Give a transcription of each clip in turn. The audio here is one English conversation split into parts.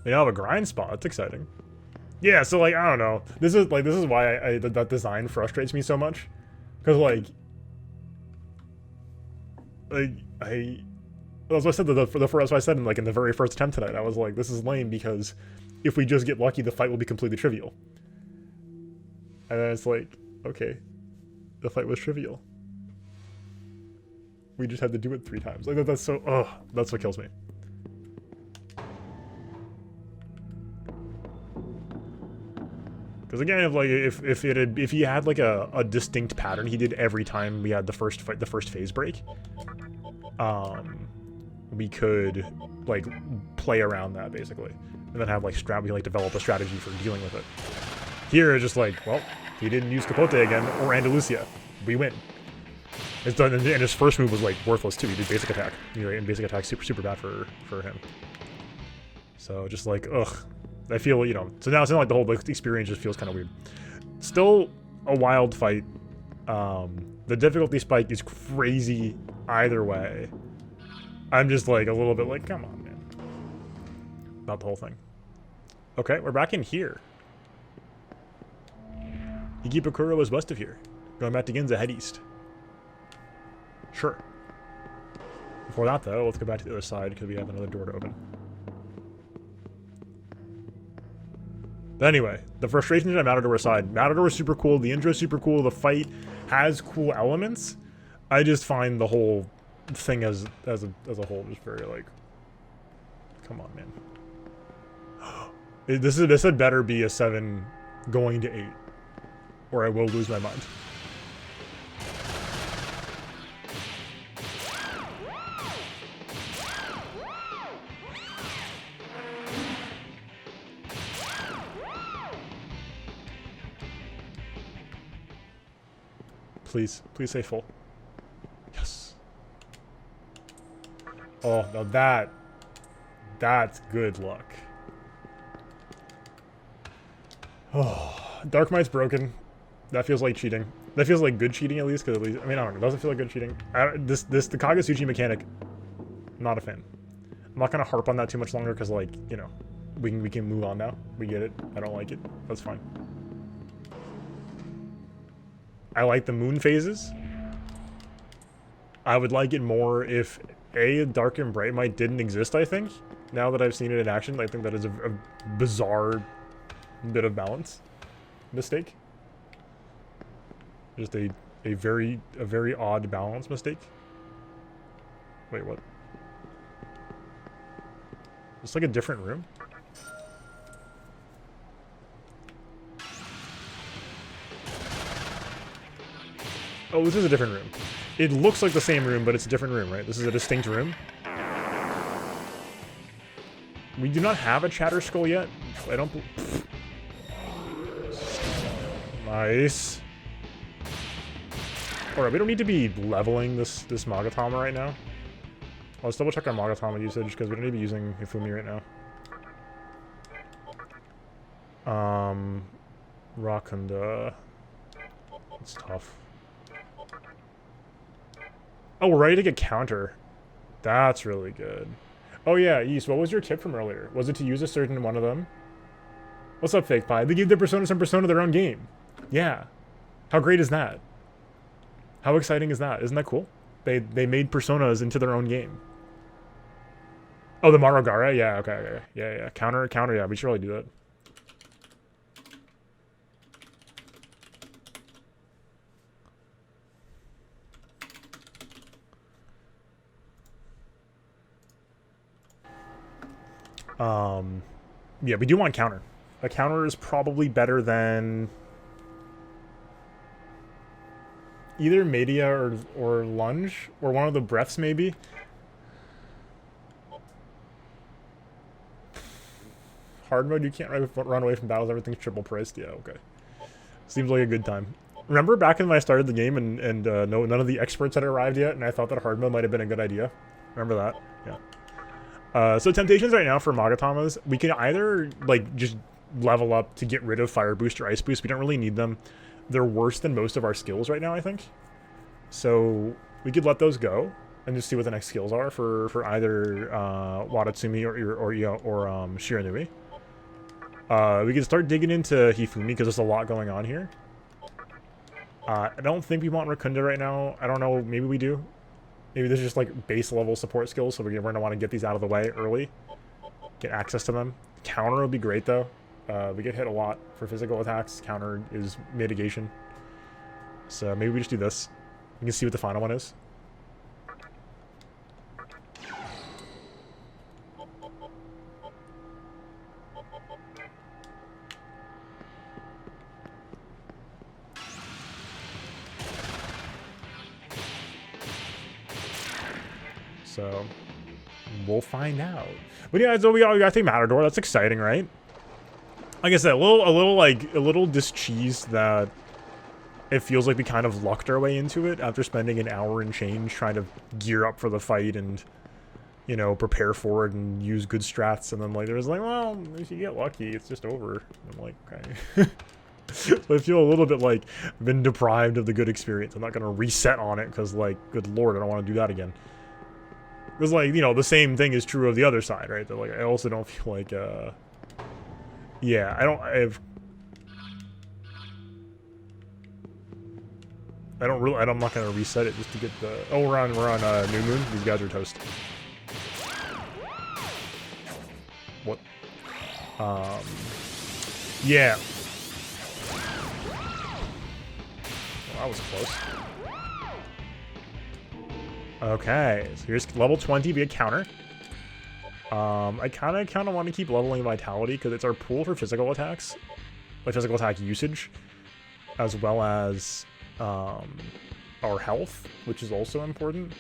We now have a grind spot. That's exciting. Yeah, so like I don't know. This is why that design frustrates me so much, because that's what I said. That's what I said in the very first attempt tonight. I was like, this is lame because if we just get lucky, the fight will be completely trivial. And then it's like, okay, the fight was trivial. We just had to do it 3 times. Like that's so. Ugh, that's what kills me. Because again, if he had like a distinct pattern he did every time we had the first phase break, we could like play around that basically, and then have like develop a strategy for dealing with it. Here it's just like, well, he didn't use Capote again or Andalusia, we win. It's done, and his first move was like worthless too. He did basic attack, and basic attack super bad for him. So just like ugh. I feel, so now it's not like the whole experience just feels kind of weird. Still a wild fight. The difficulty spike is crazy either way. I'm just like a little bit like, come on, man. About the whole thing. Okay, we're back in here. Ikebukuro was west of here. Going back to Ginza, head east. Sure. Before that, though, let's go back to the other side because we have another door to open. But anyway, the frustrations on Matador side. Matador is super cool. The intro is super cool. The fight has cool elements. I just find the whole thing as a whole just very like, come on, man. This had better be a 7 going to 8, or I will lose my mind. Please say full. Yes. Oh, now that's good luck. Oh, Dark Might's broken. That feels like cheating. That feels like good cheating at least, because I mean, I don't know. It doesn't feel like good cheating. The Kagasuchi mechanic, not a fan. I'm not gonna harp on that too much longer, because like, we can move on now. We get it. I don't like it. That's fine. I like the moon phases. I would like it more if Dark and Bright Might didn't exist, I think. Now that I've seen it in action, I think that is a bizarre bit of balance mistake. Just a very odd balance mistake. Wait, what? It's like a different room? Oh, this is a different room. It looks like the same room, but it's a different room, right? This is a distinct room. We do not have a Chatter Skull yet. I don't... Nice. Alright, we don't need to be leveling this Magatama right now. Let's double check our Magatama usage, because we don't need to be using Hifumi right now. Rakunda. It's tough. Oh, we're ready to get counter. That's really good. Oh yeah, East, what was your tip from earlier? Was it to use a certain one of them? What's up, Fake Pie? They gave their Persona some Persona their own game. Yeah. How great is that? How exciting is that? Isn't that cool? They made Personas into their own game. Oh, the Marogara? Yeah, okay. Yeah. Counter, yeah, we should really do that. Yeah, we do want counter. A counter is probably better than either Media or Lunge, or one of the breaths maybe. Hard mode, you can't run away from battles, everything's triple priced. Yeah, okay. Seems like a good time. Remember back when I started the game and none of the experts had arrived yet, and I thought that hard mode might have been a good idea? Remember that? Yeah. So temptations right now for Magatamas, we can either like just level up to get rid of Fire Boost or Ice Boost. We don't really need them. They're worse than most of our skills right now, I think. So we could let those go and just see what the next skills are for either Watatsumi or Shiranui. We can start digging into Hifumi because there's a lot going on here. I don't think we want Rakunda right now. I don't know. Maybe we do. Maybe this is just like base level support skills, so we're gonna want to get these out of the way early. Get access to them. Counter would be great though. We get hit a lot for physical attacks. Counter is mitigation. So maybe we just do this. We can see what the final one is. So we'll find out. But yeah, so we got to Matador. That's exciting, right? Like I said, a little discheesed that it feels like we kind of lucked our way into it after spending an hour and change trying to gear up for the fight and, you know, prepare for it and use good strats. And then like there's like, well, if you get lucky, it's just over. I'm like, okay. So I feel a little bit like I've been deprived of the good experience. I'm not gonna reset on it because, like, good lord, I don't want to do that again. Because, like, you know, the same thing is true of the other side, right? That, like, I also don't feel like, yeah, I'm not gonna reset it just to get the, oh, we're on New Moon. These guys are toast. What? Yeah. Well, that was close. Okay, so here's level 20 via counter. I kind of want to keep leveling vitality because it's our pool for physical attacks, like physical attack usage, as well as our health, which is also important.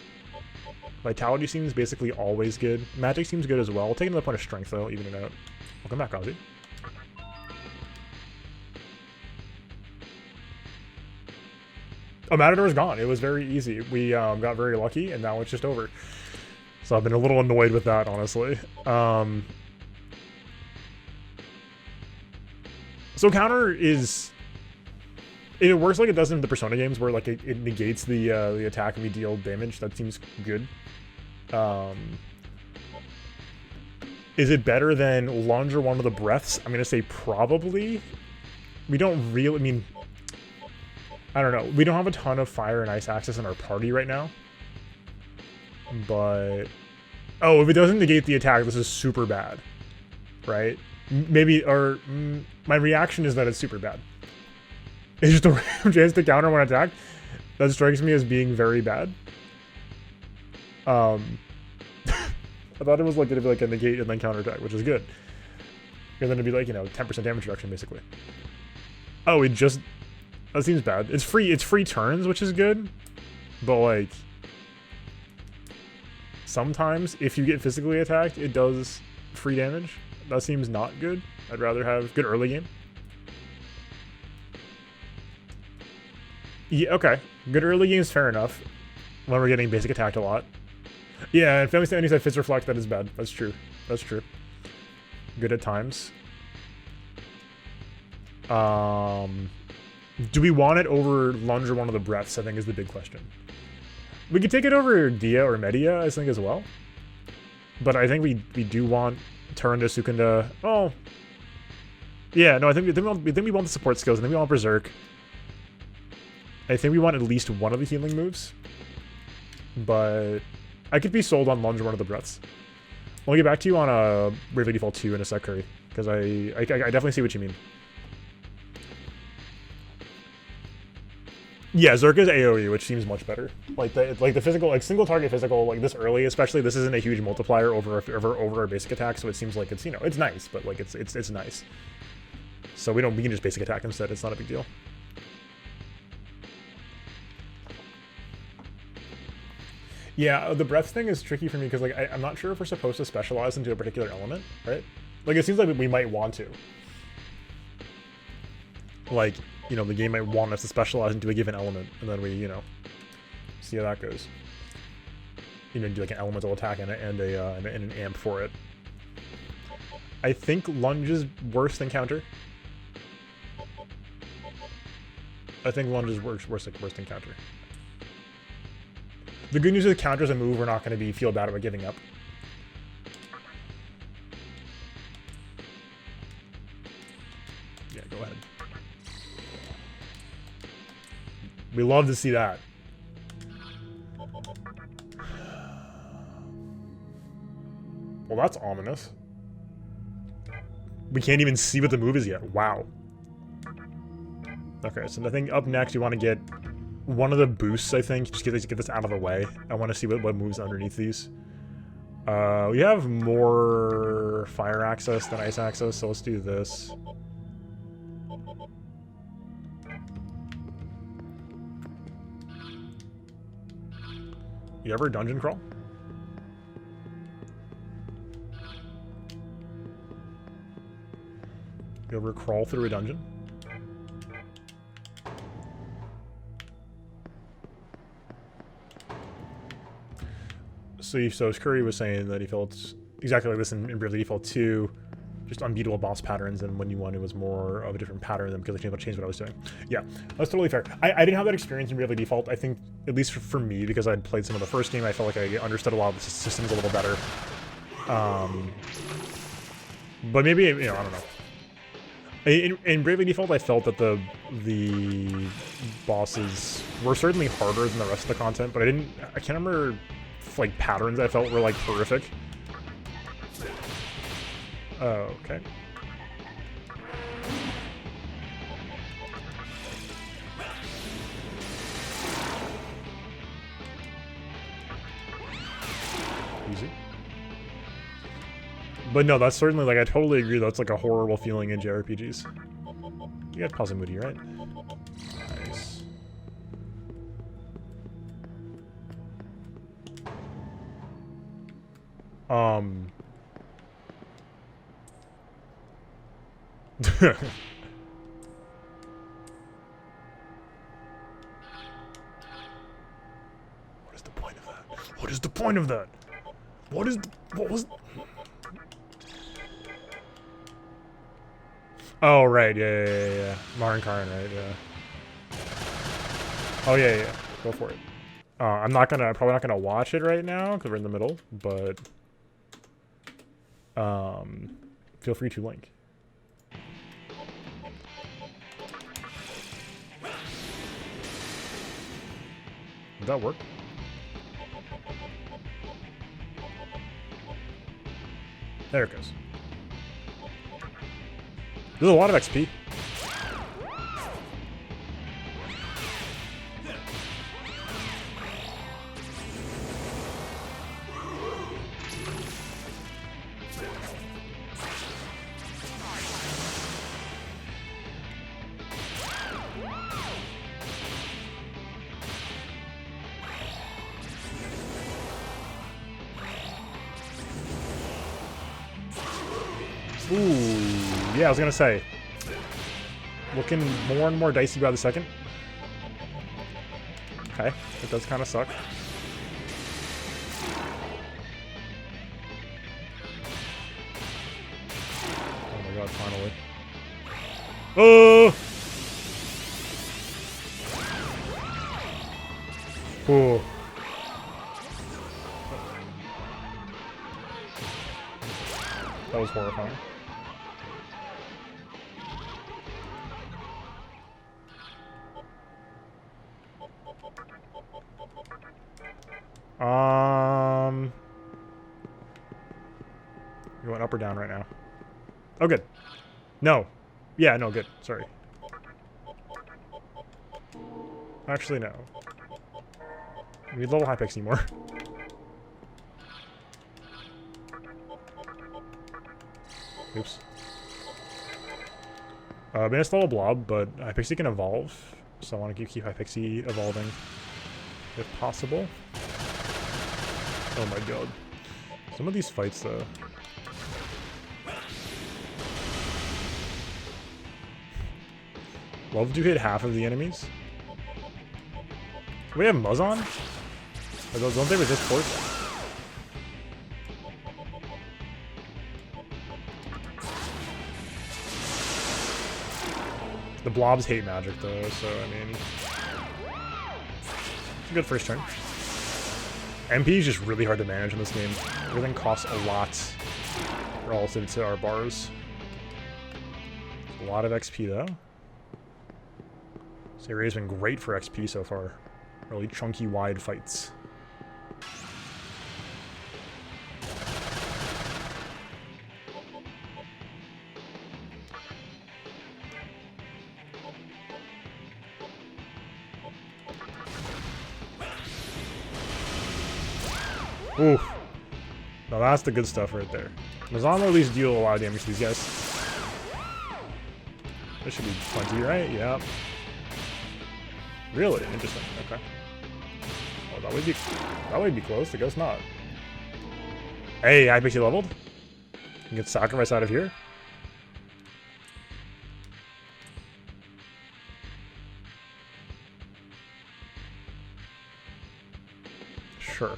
Vitality seems basically always good. Magic seems good as well. I'll take another point of strength though, even it out. Welcome back, Ozzy. Oh, Matador's gone. It was very easy. We got very lucky, and now it's just over. So I've been a little annoyed with that, honestly. So counter is... It works like it does in the Persona games, where like it negates the attack and we deal damage. That seems good. Is it better than Lunge or One of the Breaths? I'm gonna say probably. We don't really... I mean... I don't know. We don't have a ton of fire and ice access in our party right now. But... Oh, if it doesn't negate the attack, this is super bad. Right? Maybe, or... my reaction is that it's super bad. It's just a random chance to counter one attack. That strikes me as being very bad. I thought it was like, it'd be like a negate and then counter attack, which is good. And then it'd be like, you know, 10% damage reduction, basically. Oh, it just... That seems bad. It's free turns, which is good. But, like... Sometimes, if you get physically attacked, it does free damage. That seems not good. I'd rather have good early game. Yeah, okay. Good early game is fair enough. When we're getting basic attacked a lot. Yeah, and Family Standings have Fizz Reflect, that is bad. That's true. That's true. Good at times. Do we want it over Lunge or One of the Breaths, I think is the big question. We could take it over Dia or Media, I think, as well. But I think we do want Turn to Sukunda. Oh. Yeah, no, I think we want the support skills. I think we want Berserk. I think we want at least one of the healing moves. But I could be sold on Lunge or One of the Breaths. I'll get back to you on Bravely Default 2 in a sec, Curry. Because I definitely see what you mean. Yeah, Zerka's AoE, which seems much better. Like the physical, like single target physical, like this early, especially. This isn't a huge multiplier over our basic attack, so it seems like it's, you know, it's nice, but like it's nice. So we can just basic attack instead. It's not a big deal. Yeah, the breath thing is tricky for me because like I'm not sure if we're supposed to specialize into a particular element, right? Like it seems like we might want to. Like, you know, the game might want us to specialize into a given element, and then we, you know, see how that goes. You know, do like an elemental attack and an amp for it. I think Lunge is worse than counter. I think Lunge is worse than counter. The good news is the counters and move, we're not going to feel bad about giving up. Yeah, go ahead. We love to see that. Well, that's ominous. We can't even see what the move is yet. Wow. Okay, so I think up next we want to get one of the boosts, I think. Just get this out of the way. I want to see what moves underneath these. We have more fire access than ice access, so let's do this. You ever dungeon crawl? You ever crawl through a dungeon? So Curry was saying that he felt exactly like this in Bravely Default 2, just unbeatable boss patterns, and when you won it was more of a different pattern than because I changed what I was doing. Yeah, that's totally fair. I didn't have that experience in Bravely Default. I think, at least for me, because I'd played some of the first game, I felt like I understood a lot of the systems a little better. But maybe, you know, I don't know. In Bravely Default, I felt that the bosses were certainly harder than the rest of the content, but I can't remember like patterns I felt were like horrific. Oh, okay. Easy. But no, that's certainly, like, I totally agree that's like a horrible feeling in JRPGs. You got Pause Moody, right? Nice. What is the point of that? What is the point of that? What was... Oh, right, yeah. Marin Karin, right, yeah. Oh, yeah. Go for it. I'm probably not gonna watch it right now, because we're in the middle, but... feel free to link. Did that work? There it goes. There's a lot of XP. Ooh, yeah, I was gonna say. Looking more and more dicey by the second. Okay, it does kind of suck. Oh my god, finally. Oh! Ooh. That was horrifying. You want up or down right now? Oh, good. No. Yeah, no, good. Sorry. Actually, no. We need level high picks anymore. Oops. It's level blob, but Hypixie can evolve, so I want to keep Hypixie evolving if possible. Oh my god. Some of these fights, though. Love to hit half of the enemies. Do we have Muzzon? Don't they resist force? The blobs hate magic though, so I mean... It's a good first turn. MP is just really hard to manage in this game. Everything costs a lot relative to our bars. A lot of XP though. This area's been great for XP so far. Really chunky, wide fights. Oof. Now that's the good stuff right there. Mazama at least deal a lot of damage to these guys. This should be plenty, right? Yep. Really? Interesting. Okay. Oh, that would be close. I guess not. Hey, I bet you leveled. You get sacrificed out of here. Sure.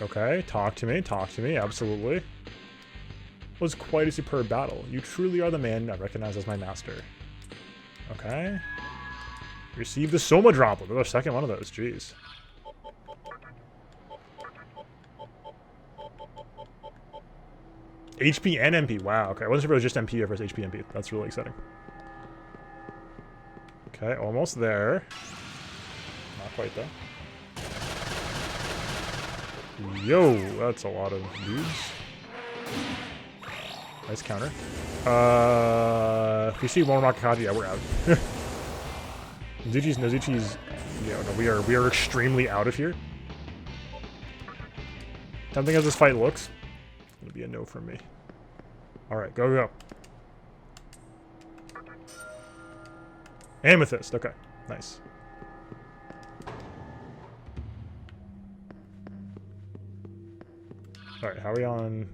Okay, talk to me, absolutely. Was quite a superb battle. You truly are the man I recognize as my master. Okay. Receive the Soma Droplet. Another second one of those, jeez. HP and MP, wow, okay. I wasn't sure if it was just MP or if it was HP and MP. That's really exciting. Okay, almost there. Not quite though. Yo, that's a lot of dudes. Nice counter. If we see one Makakaji, yeah, we're out. Nozuchi's, yeah, no, we are extremely out of here. Tempting as this fight looks, it's gonna be a no from me. All right, go. Amethyst, okay, nice. All right, how are we on?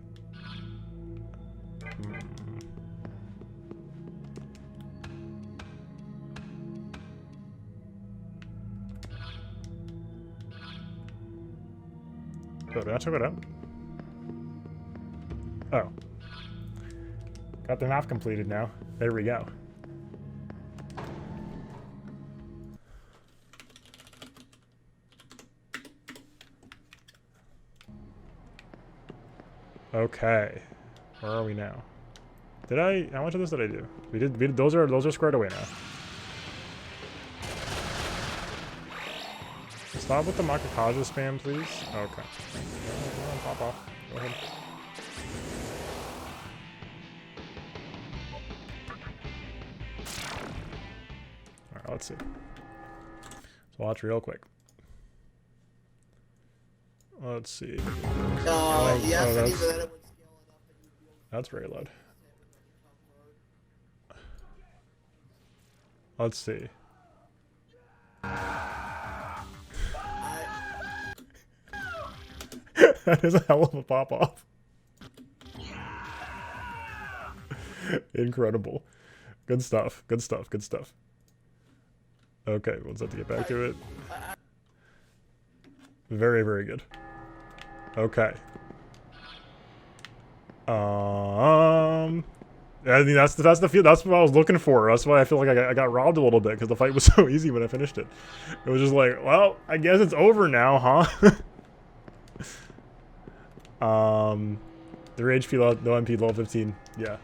Oh, did I check it out? Oh. Got the map completed now. There we go. Okay. Where are we now? How much of this did I do? We did those are squared away now. Stop with the Makakaja spam, please. Okay. Pop off. Go ahead. Alright, let's see. Let's watch real quick. Let's see. That's very loud. Let's see. That is a hell of a pop-off. Incredible. Good stuff. Good stuff. Good stuff. Okay, we'll just have to get back to it. Very, very good. Okay. I mean, that's the feel. That's what I was looking for. That's why I feel like I got robbed a little bit, because the fight was so easy when I finished it. It was just like, well, I guess it's over now, huh? 3 HP, no MP, level 15. Yeah,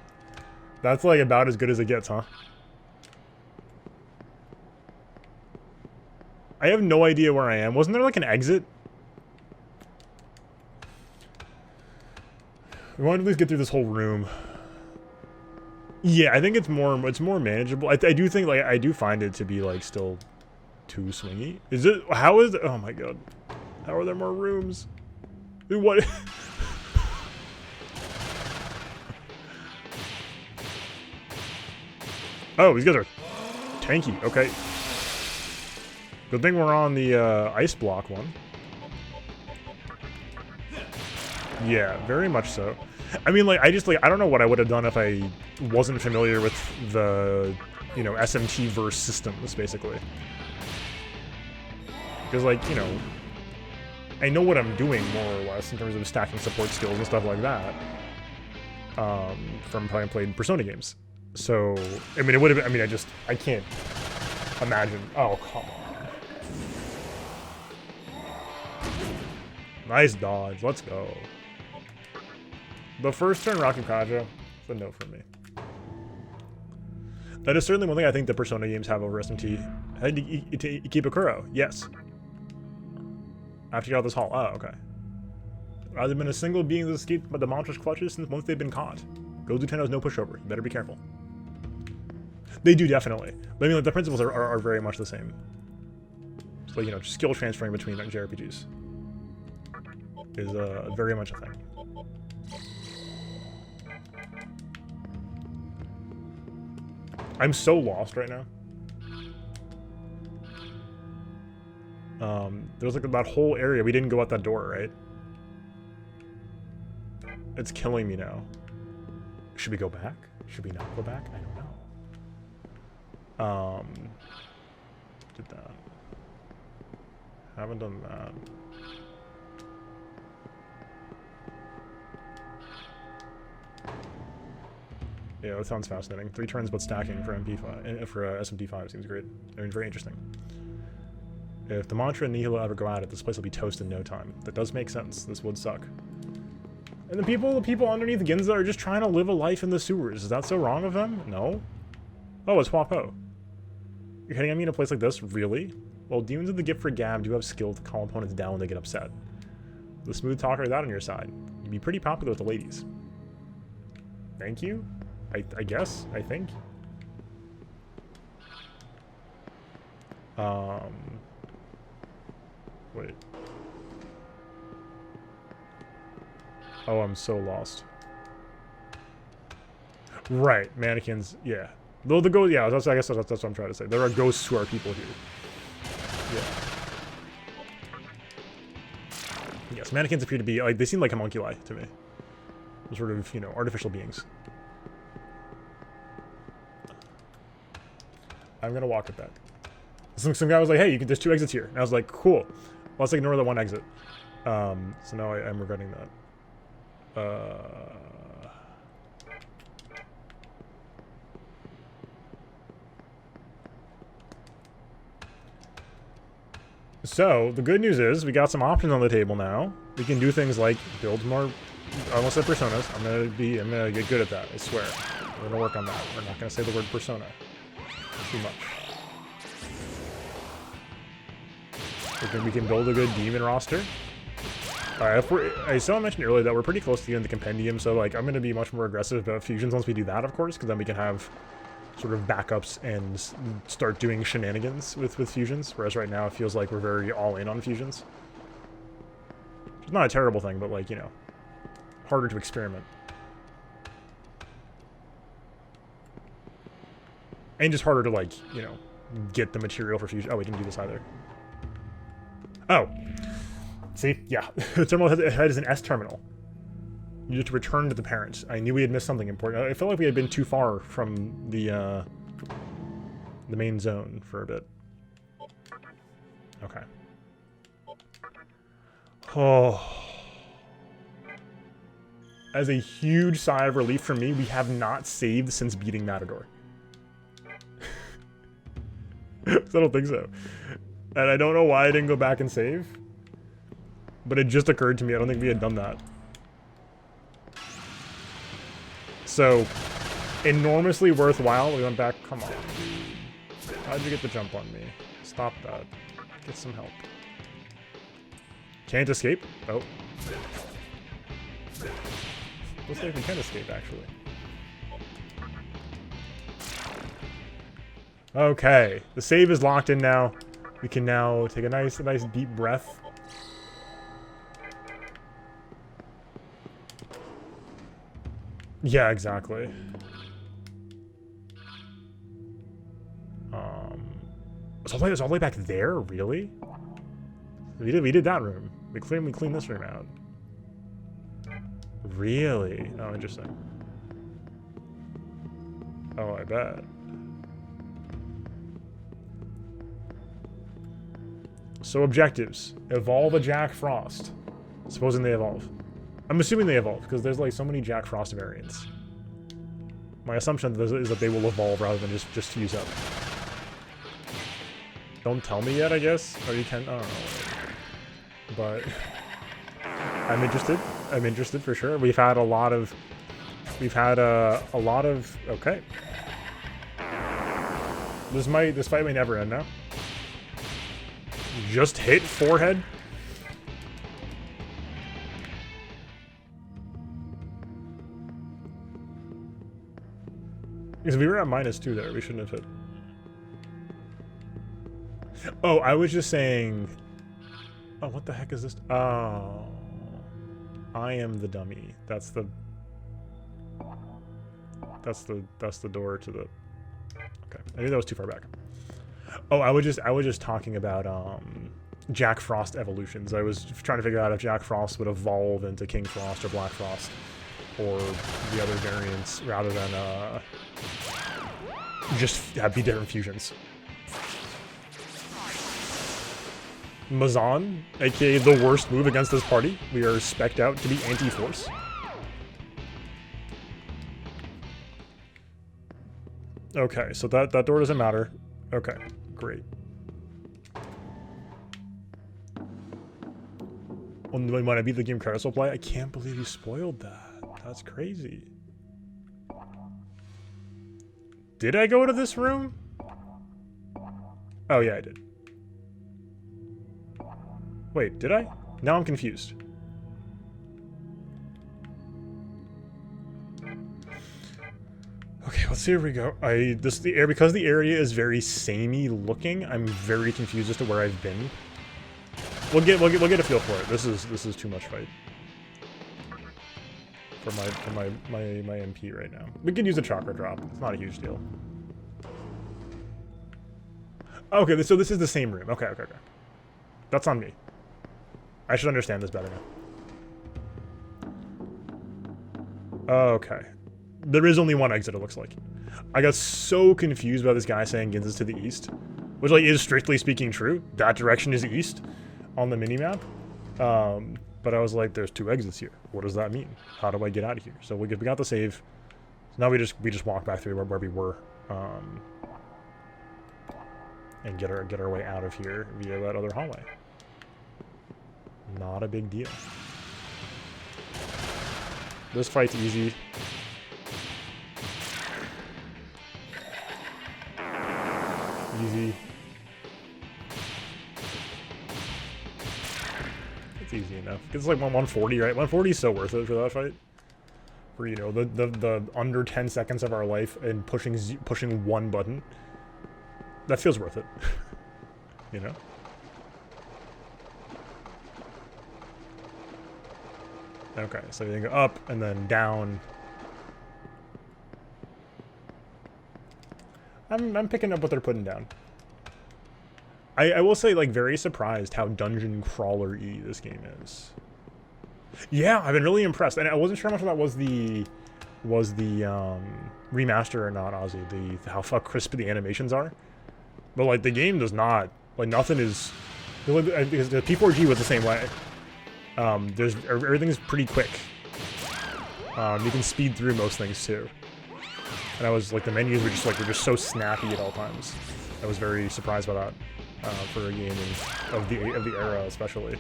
that's like about as good as it gets, huh? I have no idea where I am. Wasn't there like an exit? We want to at least get through this whole room. Yeah, I think it's more manageable. I do think, like, I do find it to be like still too swingy. Is it? How is it? Oh my god! How are there more rooms? Dude, what? Oh, these guys are tanky. Okay. Good thing we're on the ice block one. Yeah, very much so. I mean, like, I don't know what I would have done if I wasn't familiar with the, you know, SMT verse systems, basically. Because, like, you know, I know what I'm doing, more or less, in terms of stacking support skills and stuff like that. From having played Persona games. So, I mean, it would have been, I mean, I can't Imagine. Oh, come on. Nice dodge. Let's go. The first turn Rocky Kaja, it's a no from me. That is certainly one thing I think the Persona games have over SMT. Ikebukuro, yes. After you got out this hall. Oh, okay. Rather been a single being that escaped the monstrous clutches since once they've been caught. Gozu Tenno's no pushover. You better be careful. They do, definitely. But I mean, like, the principles are very much the same. So, you know, skill transferring between JRPGs is very much a thing. I'm so lost right now. There's like that whole area. We didn't go out that door, right? It's killing me now. Should we go back? Should we not go back? I don't know. Did that. Haven't done that. Yeah, that sounds fascinating. 3 turns but stacking for MP5 for SMT5 seems great. I mean, very interesting. If the Mantra and Nihilo ever go at it, this place will be toast in no time. That does make sense. This would suck. And the people underneath Ginza are just trying to live a life in the sewers. Is that so wrong of them? No. Oh, it's Huapo. You're hitting at me in a place like this? Really? Well, demons of the gift for Gab do have skill to calm opponents down when they get upset. The smooth talker is out on your side. You'd be pretty popular with the ladies. Thank you? I guess, I think. Wait. Oh, I'm so lost. Right, mannequins, yeah. Though the ghost, yeah, I guess that's what I'm trying to say. There are ghosts who are people here. Yeah. Yes, mannequins appear to be, like, they seem like homunculi to me. Sort of, you know, artificial beings. I'm gonna walk it back. Some guy was like, hey, there's 2 exits here. And I was like, cool. Well, let's ignore the 1 exit. So now I'm regretting that. So, the good news is, we got some options on the table now. We can do things like build more, I almost said personas. I'm gonna get good at that, I swear. We're gonna work on that. We're not gonna say the word persona. Too much. We can build a good demon roster. I still mentioned earlier that we're pretty close to the end of the compendium, so like I'm going to be much more aggressive about fusions once we do that, of course, because then we can have sort of backups and start doing shenanigans with fusions, whereas right now it feels like we're very all in on fusions. It's not a terrible thing, but like, you know, harder to experiment. And just harder to, like, you know, get the material for fusion. Oh, we didn't do this either. Oh. See? Yeah. The terminal head is an S terminal. You need to return to the parent. I knew we had missed something important. I felt like we had been too far from the main zone for a bit. Okay. Oh. As a huge sigh of relief for me, we have not saved since beating Matador. I don't think so. And I don't know why I didn't go back and save. But it just occurred to me, I don't think we had done that. So, enormously worthwhile. We went back, come on. How'd you get the jump on me? Stop that. Get some help. Can't escape? Oh. Looks like we can escape, actually. Okay, the save is locked in now. We can now take a nice deep breath. Yeah, exactly. It's all the way back there, really? We did that room. We cleaned this room out. Really? Oh, interesting. Oh, I bet. So objectives. Evolve a Jack Frost. Supposing they evolve. I'm assuming they evolve, because there's like so many Jack Frost variants. My assumption is that they will evolve rather than just fuse up. Don't tell me yet, I guess. Or you can, I don't know. But I'm interested. I'm interested for sure. We've had a lot of, okay. This fight may never end now. Just hit forehead. Because we were at -2 there. We shouldn't have hit. Oh, I was just saying... Oh, what the heck is this? Oh. I am the dummy. That's the door to the... Okay. I knew that was too far back. Oh, I was just talking about Jack Frost evolutions. I was trying to figure out if Jack Frost would evolve into King Frost or Black Frost or the other variants rather than just be different fusions. Mazan, aka the worst move against this party. We are spec'd out to be anti-force. Okay, so that door doesn't matter. Okay, great. When I beat the game Carousel Play, I can't believe you spoiled that. That's crazy. Did I go to this room? Oh yeah, I did. Wait, did I? Now I'm confused. Okay, let's see where we go. Because the area is very samey looking, I'm very confused as to where I've been. We'll get a feel for it. This is too much fight for my MP right now. We can use a chakra drop. It's not a huge deal. Okay, so this is the same room. Okay. That's on me. I should understand this better now. Okay. There is only one exit, it looks like. I got so confused by this guy saying Ginza's to the east, which like is strictly speaking true. That direction is east on the minimap. But I was like, there's 2 exits here. What does that mean? How do I get out of here? So we got the save. So now we just walk back through where we were. And get our way out of here via that other hallway. Not a big deal. This fight's easy. Easy. It's easy enough. It's like 140, right? 140 is so worth it for that fight. For, you know, the under 10 seconds of our life and pushing one button. That feels worth it. You know? Okay, so you go up and then down. I'm picking up what they're putting down. I will say, like, very surprised how dungeon crawler-y this game is. Yeah, I've been really impressed, and I wasn't sure how much of that was the remaster or not, Ozzy. How crisp the animations are, but like the game does not, like, nothing is. Because the P4G was the same way. Everything's pretty quick. You can speed through most things too. And I was like, the menus were just so snappy at all times. I was very surprised by that for a game of the era, especially.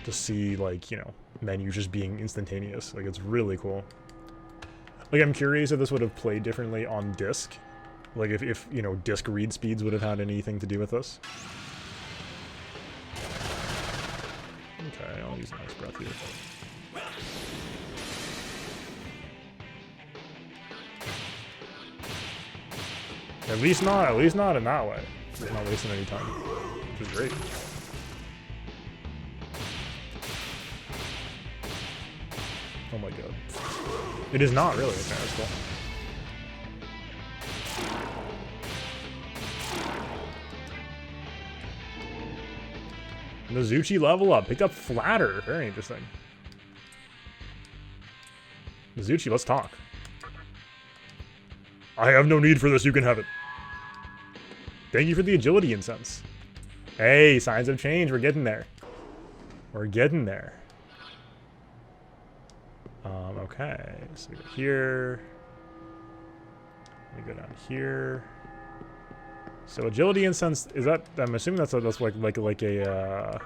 To see, like, you know, menus just being instantaneous, like, it's really cool. Like, I'm curious if this would have played differently on disc. Like, if you know, disc read speeds would have had anything to do with this. Okay, I'll use Nice Breath here. At least not in that way. It's not wasting any time, which is great. Oh my god. It is not really. Okay, that's cool. Mizuchi level up. Picked up Flatter. Very interesting. Mizuchi, let's talk. I have no need for this. You can have it. Thank you for the agility incense. Hey, signs of change. We're getting there. We're getting there. Okay. So we go here. We go down here. So agility incense, is that, I'm assuming that's like a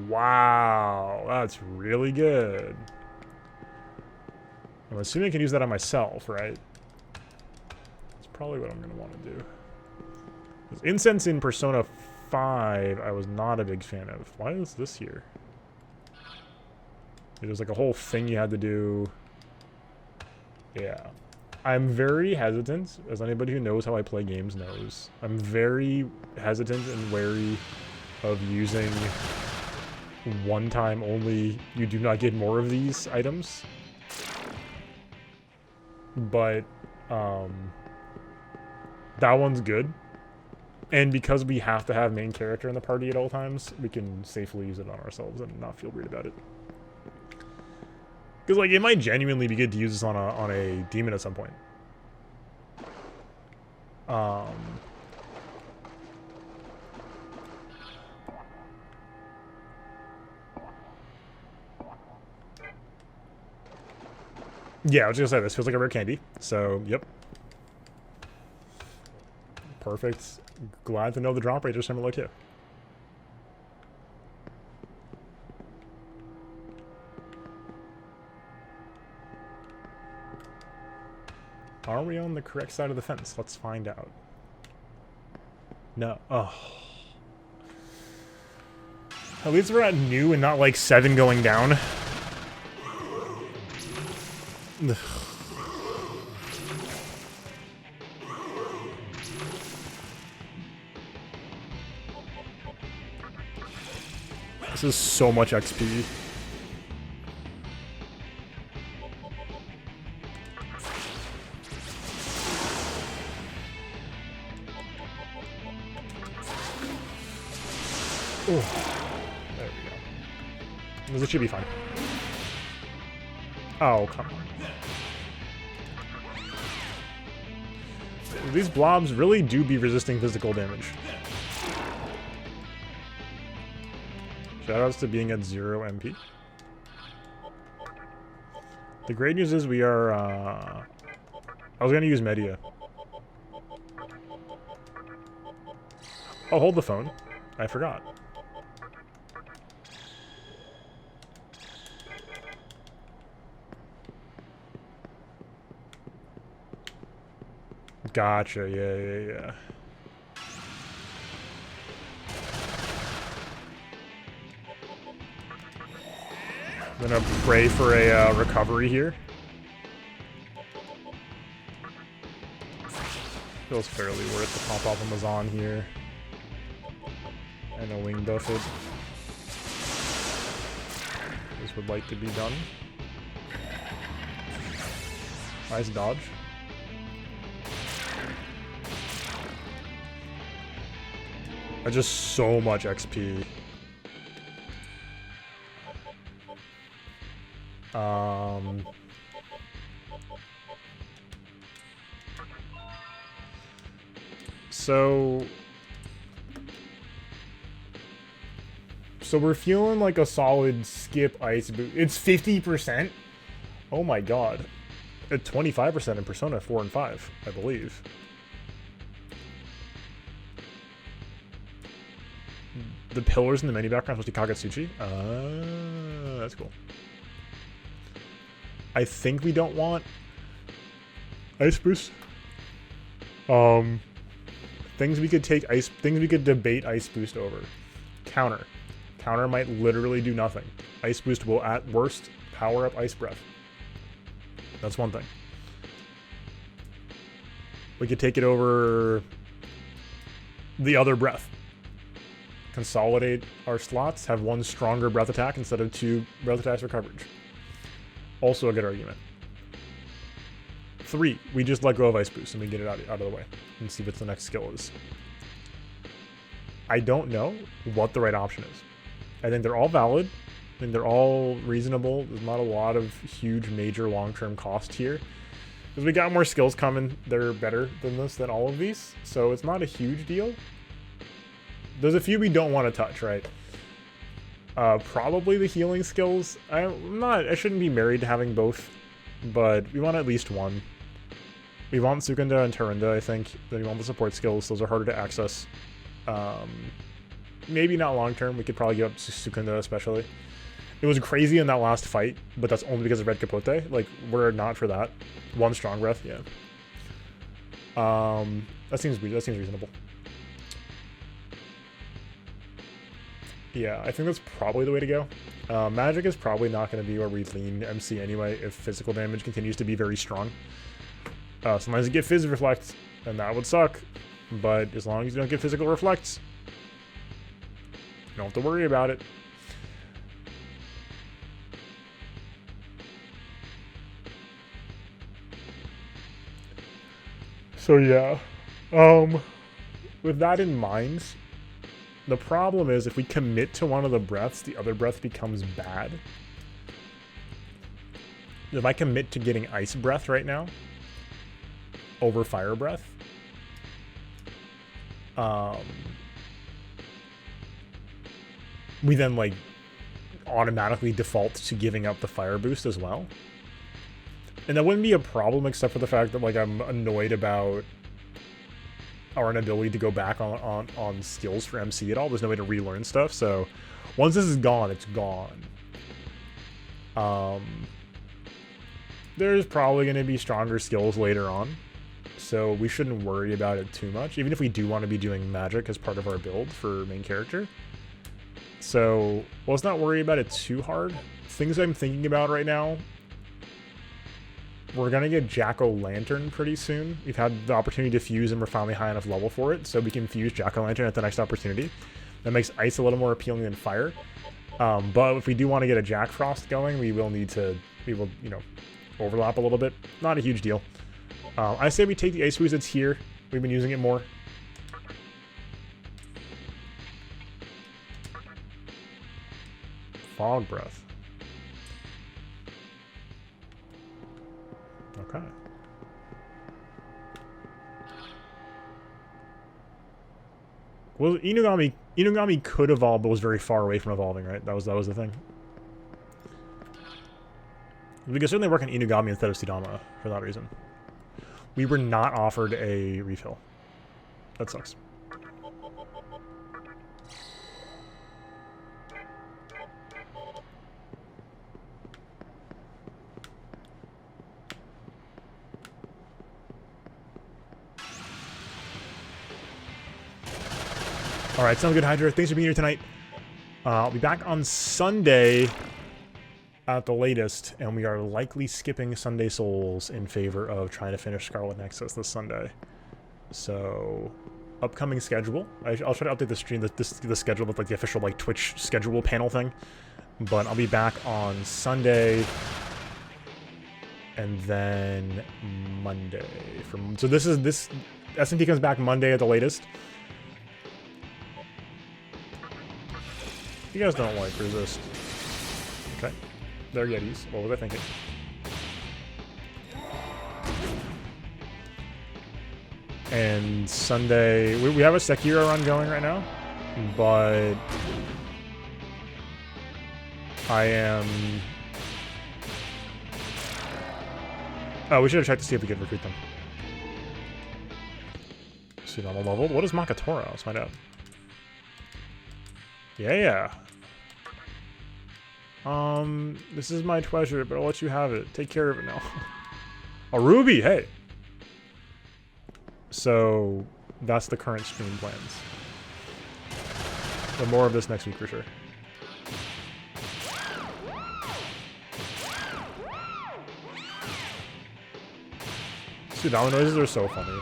wow, that's really good. I'm assuming I can use that on myself, right? That's probably what I'm gonna want to do. Incense in Persona 5, I was not a big fan of. Why is this here? It was like a whole thing you had to do. Yeah. I'm very hesitant, as anybody who knows how I play games knows. I'm very hesitant and wary of using one time only, you do not get more of these items. But, that one's good. And because we have to have main character in the party at all times, we can safely use it on ourselves and not feel weird about it. Because, like, it might genuinely be good to use this on a demon at some point. Yeah, I was gonna say, this feels like a rare candy. So, yep. Perfect. Glad to know the drop rates are similar too. Are we on the correct side of the fence? Let's find out. No. Oh. At least we're at new and not like 7 going down. This is so much XP. Oh, there we go. This should be fine. Oh, come on. These blobs really do be resisting physical damage. Shoutouts to being at 0 MP. The great news is we are, I was gonna use Media. Oh, hold the phone. I forgot. Gotcha, yeah. I'm gonna pray for a recovery here. Feels fairly worth the pop off Amazon here. And a wing buffet. This would like to be done. Nice dodge. That's just so much XP. So we're feeling like a solid skip ice boost. It's 50%? Oh my god. At 25% in Persona 4 and 5, I believe. The pillars in the menu background are supposed to be Kagetsuchi. That's cool. I think we don't want ice boost. Things we could debate ice boost over. Counter. Counter might literally do nothing. Ice boost will at worst power up ice breath. That's one thing. We could take it over the other breath. Consolidate our slots, have one stronger breath attack instead of 2 breath attacks for coverage. Also a good argument. 3, we just let go of ice boost and we get it out of the way and see what the next skill is. I don't know what the right option is. I think they're all valid. I think they're all reasonable. There's not a lot of huge, major, long-term cost here. Because we got more skills coming that are better than this, than all of these. So it's not a huge deal. There's a few we don't want to touch, right? Probably the healing skills. I shouldn't be married to having both, but we want at least one. We want Sukunda and Tarinda, I think. Then we want the support skills. Those are harder to access. Maybe not long term. We could probably give up Sukunda especially. It was crazy in that last fight, but that's only because of Red Capote. Like, we're not for that. One strong breath, yeah. That seems reasonable. Yeah, I think that's probably the way to go. Magic is probably not going to be where we lean MC anyway if physical damage continues to be very strong. Sometimes you get Phys Reflect, and that would suck. But as long as you don't get Physical Reflects, you don't have to worry about it. So yeah, with that in mind, the problem is if we commit to one of the breaths, the other breath becomes bad. If I commit to getting Ice Breath right now over Fire Breath, we then like automatically default to giving up the Fire Boost as well. And that wouldn't be a problem except for the fact that like I'm annoyed about our inability to go back on skills for MC at all. There's no way to relearn stuff. So once this is gone, it's gone. There's probably going to be stronger skills later on. So we shouldn't worry about it too much, even if we do want to be doing magic as part of our build for main character. So let's not worry about it too hard. Things I'm thinking about right now, we're going to get Jack-O-Lantern pretty soon. We've had the opportunity to fuse and we're finally high enough level for it, so we can fuse Jack-O-Lantern at the next opportunity. That makes Ice a little more appealing than Fire. But if we do want to get a Jack Frost going, we will, you know, overlap a little bit. Not a huge deal. I say we take the Ice Boost that's here. We've been using it more. Fog Breath. Okay. Well, Inugami could evolve, but was very far away from evolving, right? That was the thing. We could certainly work on Inugami instead of Sudama for that reason. We were not offered a refill. That sucks. Alright, sounds good, Hydra. Thanks for being here tonight. I'll be back on Sunday at the latest, and we are likely skipping Sunday Souls in favor of trying to finish Scarlet Nexus this Sunday. So, upcoming schedule. I'll try to update the stream, the schedule with like the official like Twitch schedule panel thing. But I'll be back on Sunday, and then Monday. So this SMT comes back Monday at the latest. You guys don't like resist. Okay. They're Yetis. What was I thinking? And Sunday... We have a Sekiro run going right now. But... I am... Oh, we should have checked to see if we could recruit them. Tsunami level. What is Makatora? Let's find out. Yeah. This is my treasure, but I'll let you have it. Take care of it now. A ruby, hey! So, that's the current stream plans. But more of this next week for sure. Sudama noises are so funny.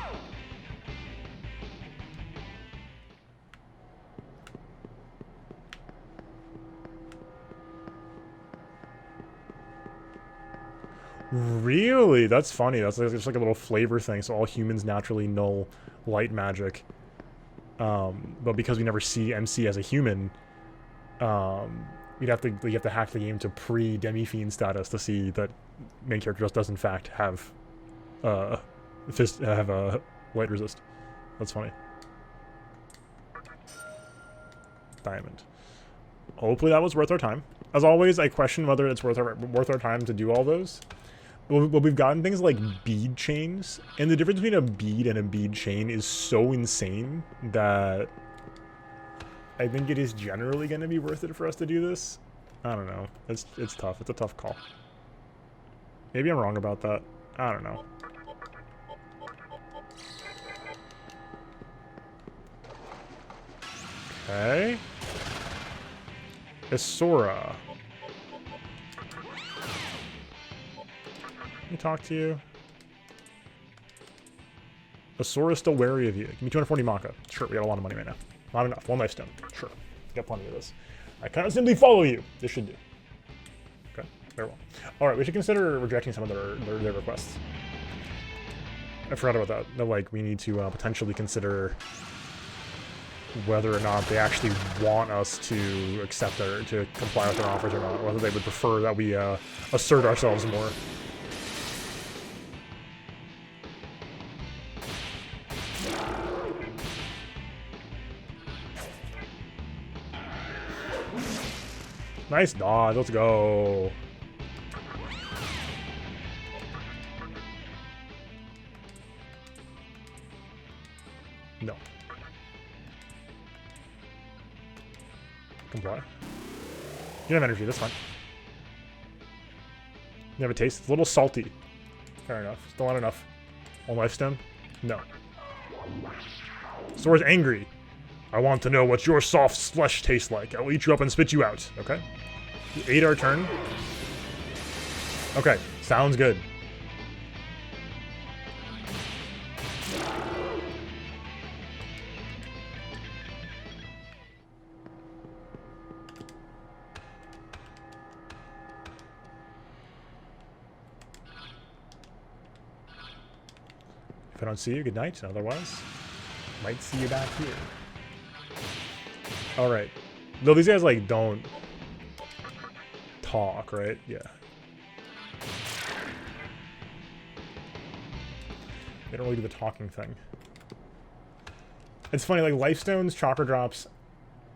Really? That's funny. That's like, just like a little flavor thing. So all humans naturally null light magic. But because we never see MC as a human, you have to hack the game to pre-Demi-Fiend status to see that main character does in fact have light resist. That's funny. Diamond. Hopefully that was worth our time. As always, I question whether it's worth our time to do all those. Well, we've gotten things like bead chains, and the difference between a bead and a bead chain is so insane that I think it is generally going to be worth it for us to do this. I don't know. It's tough. It's a tough call. Maybe I'm wrong about that. I don't know. Okay. Isora. Let me talk to you. Asora's still wary of you. Give me 240 Maka. Sure, we got a lot of money right now. Not enough. One life stone. Sure. Got plenty of this. I kind of simply follow you. This should do. Okay, very well. Alright, we should consider rejecting some of their requests. I forgot about that. That, like, we need to potentially consider whether or not they actually want us to accept to comply with their offers or not. Whether they would prefer that we assert ourselves more. Nice dodge, let's go. No. Comply. You have energy, that's fine. You have a taste? It's a little salty. Fair enough. Still not enough. One life stone? No. Sora's angry. I want to know what your soft slush tastes like. I'll eat you up and spit you out. Okay. You ate our turn. Okay. Sounds good. If I don't see you, good night. Otherwise, might see you back here. Alright. Though these guys, like, don't talk, right? Yeah. They don't really do the talking thing. It's funny, like, life stones, chakra drops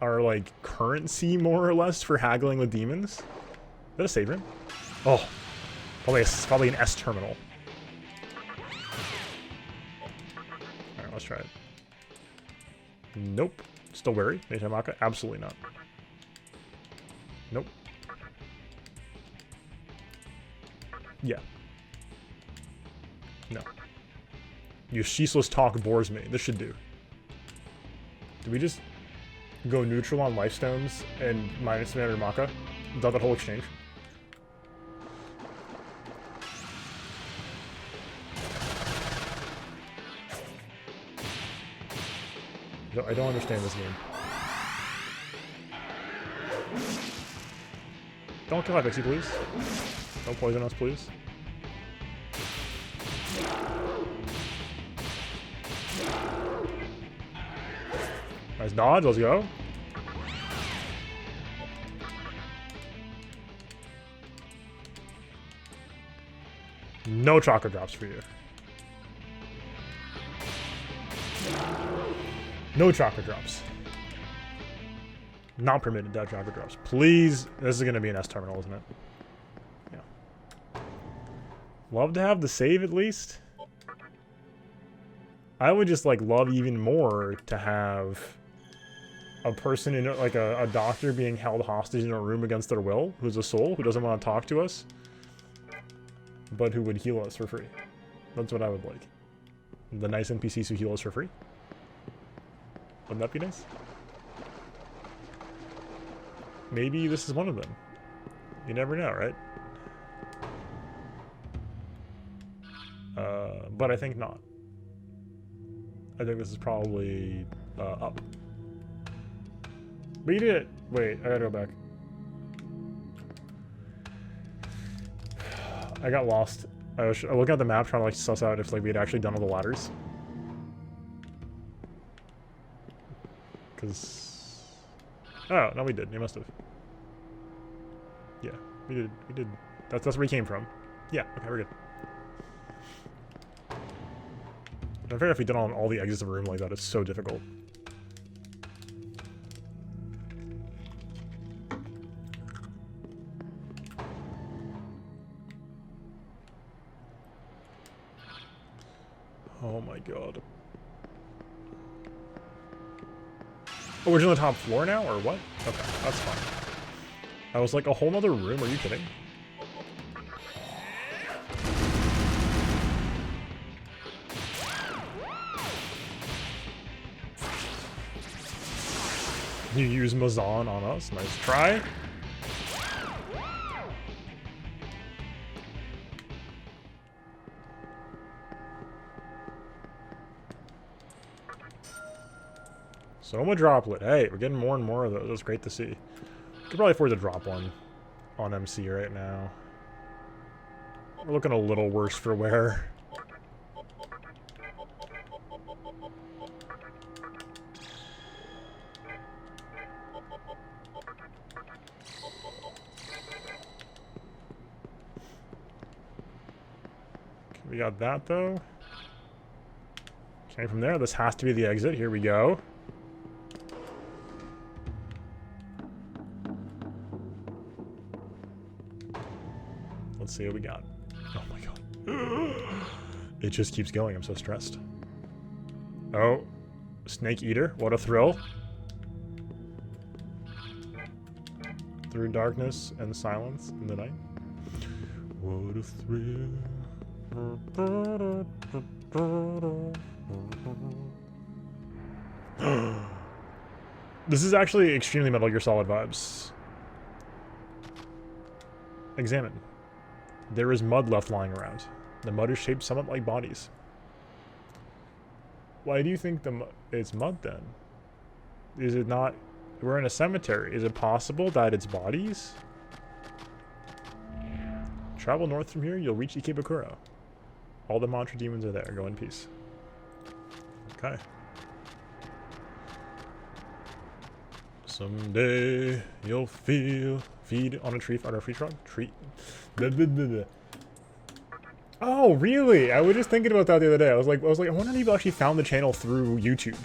are, like, currency, more or less, for haggling with demons. Is that a save room? Oh. Probably an S terminal. Alright, let's try it. Nope. Still wary? Maka? Absolutely not. Nope. Yeah. No. Your ceaseless talk bores me. This should do. Did we just go neutral on life stones and minus Menorah Maka? Without that whole exchange? I don't understand this game. Don't kill Pixie, please. Don't poison us, please. Nice dodge, let's go. No chakra drops for you. No chakra drops. Not permitted to have chakra drops. Please. This is going to be an S terminal, isn't it? Yeah. Love to have the save at least. I would just like love even more to have a person in like a doctor being held hostage in a room against their will, who's a soul, who doesn't want to talk to us, but who would heal us for free. That's what I would like. The nice NPCs who heal us for free. Wouldn't that be nice? Maybe this is one of them. You never know, right? But I think not. I think this is probably up. But you did it! Wait, I gotta go back. I got lost. I was looking at the map trying to like suss out if like we had actually done all the ladders. Cause... Oh, no we did. We must have. Yeah, we did. We did. That's where we came from. Yeah, okay, we're good. I'm afraid if we did on all the exits of a room like that, it's so difficult. Oh my god. Oh, we're on the top floor now, or what? Okay, that's fine. I was like, a whole nother room? Are you kidding? You use Mazan on us. Nice try. Soma droplet. Hey, we're getting more and more of those. That's great to see. Could probably afford to drop one on MC right now. We're looking a little worse for wear. We got that though. Okay, from there, this has to be the exit. Here we go. Let's see what we got. Oh my god. It just keeps going. I'm so stressed. Oh. Snake Eater. What a thrill. Through darkness and silence in the night. What a thrill. This is actually extremely Metal Gear Solid vibes. Examine. There is mud left lying around. The mud is shaped somewhat like bodies. Why do you think it's mud then? Is it not? We're in a cemetery. Is it possible that it's bodies? Travel north from here, you'll reach Ikebukuro. All the mantra demons are there. Go in peace. Okay. Someday you'll feed on a tree on a tree trunk. Blah, blah, blah, blah. Oh, really? I was just thinking about that the other day. I was like, I wonder if people actually found the channel through YouTube.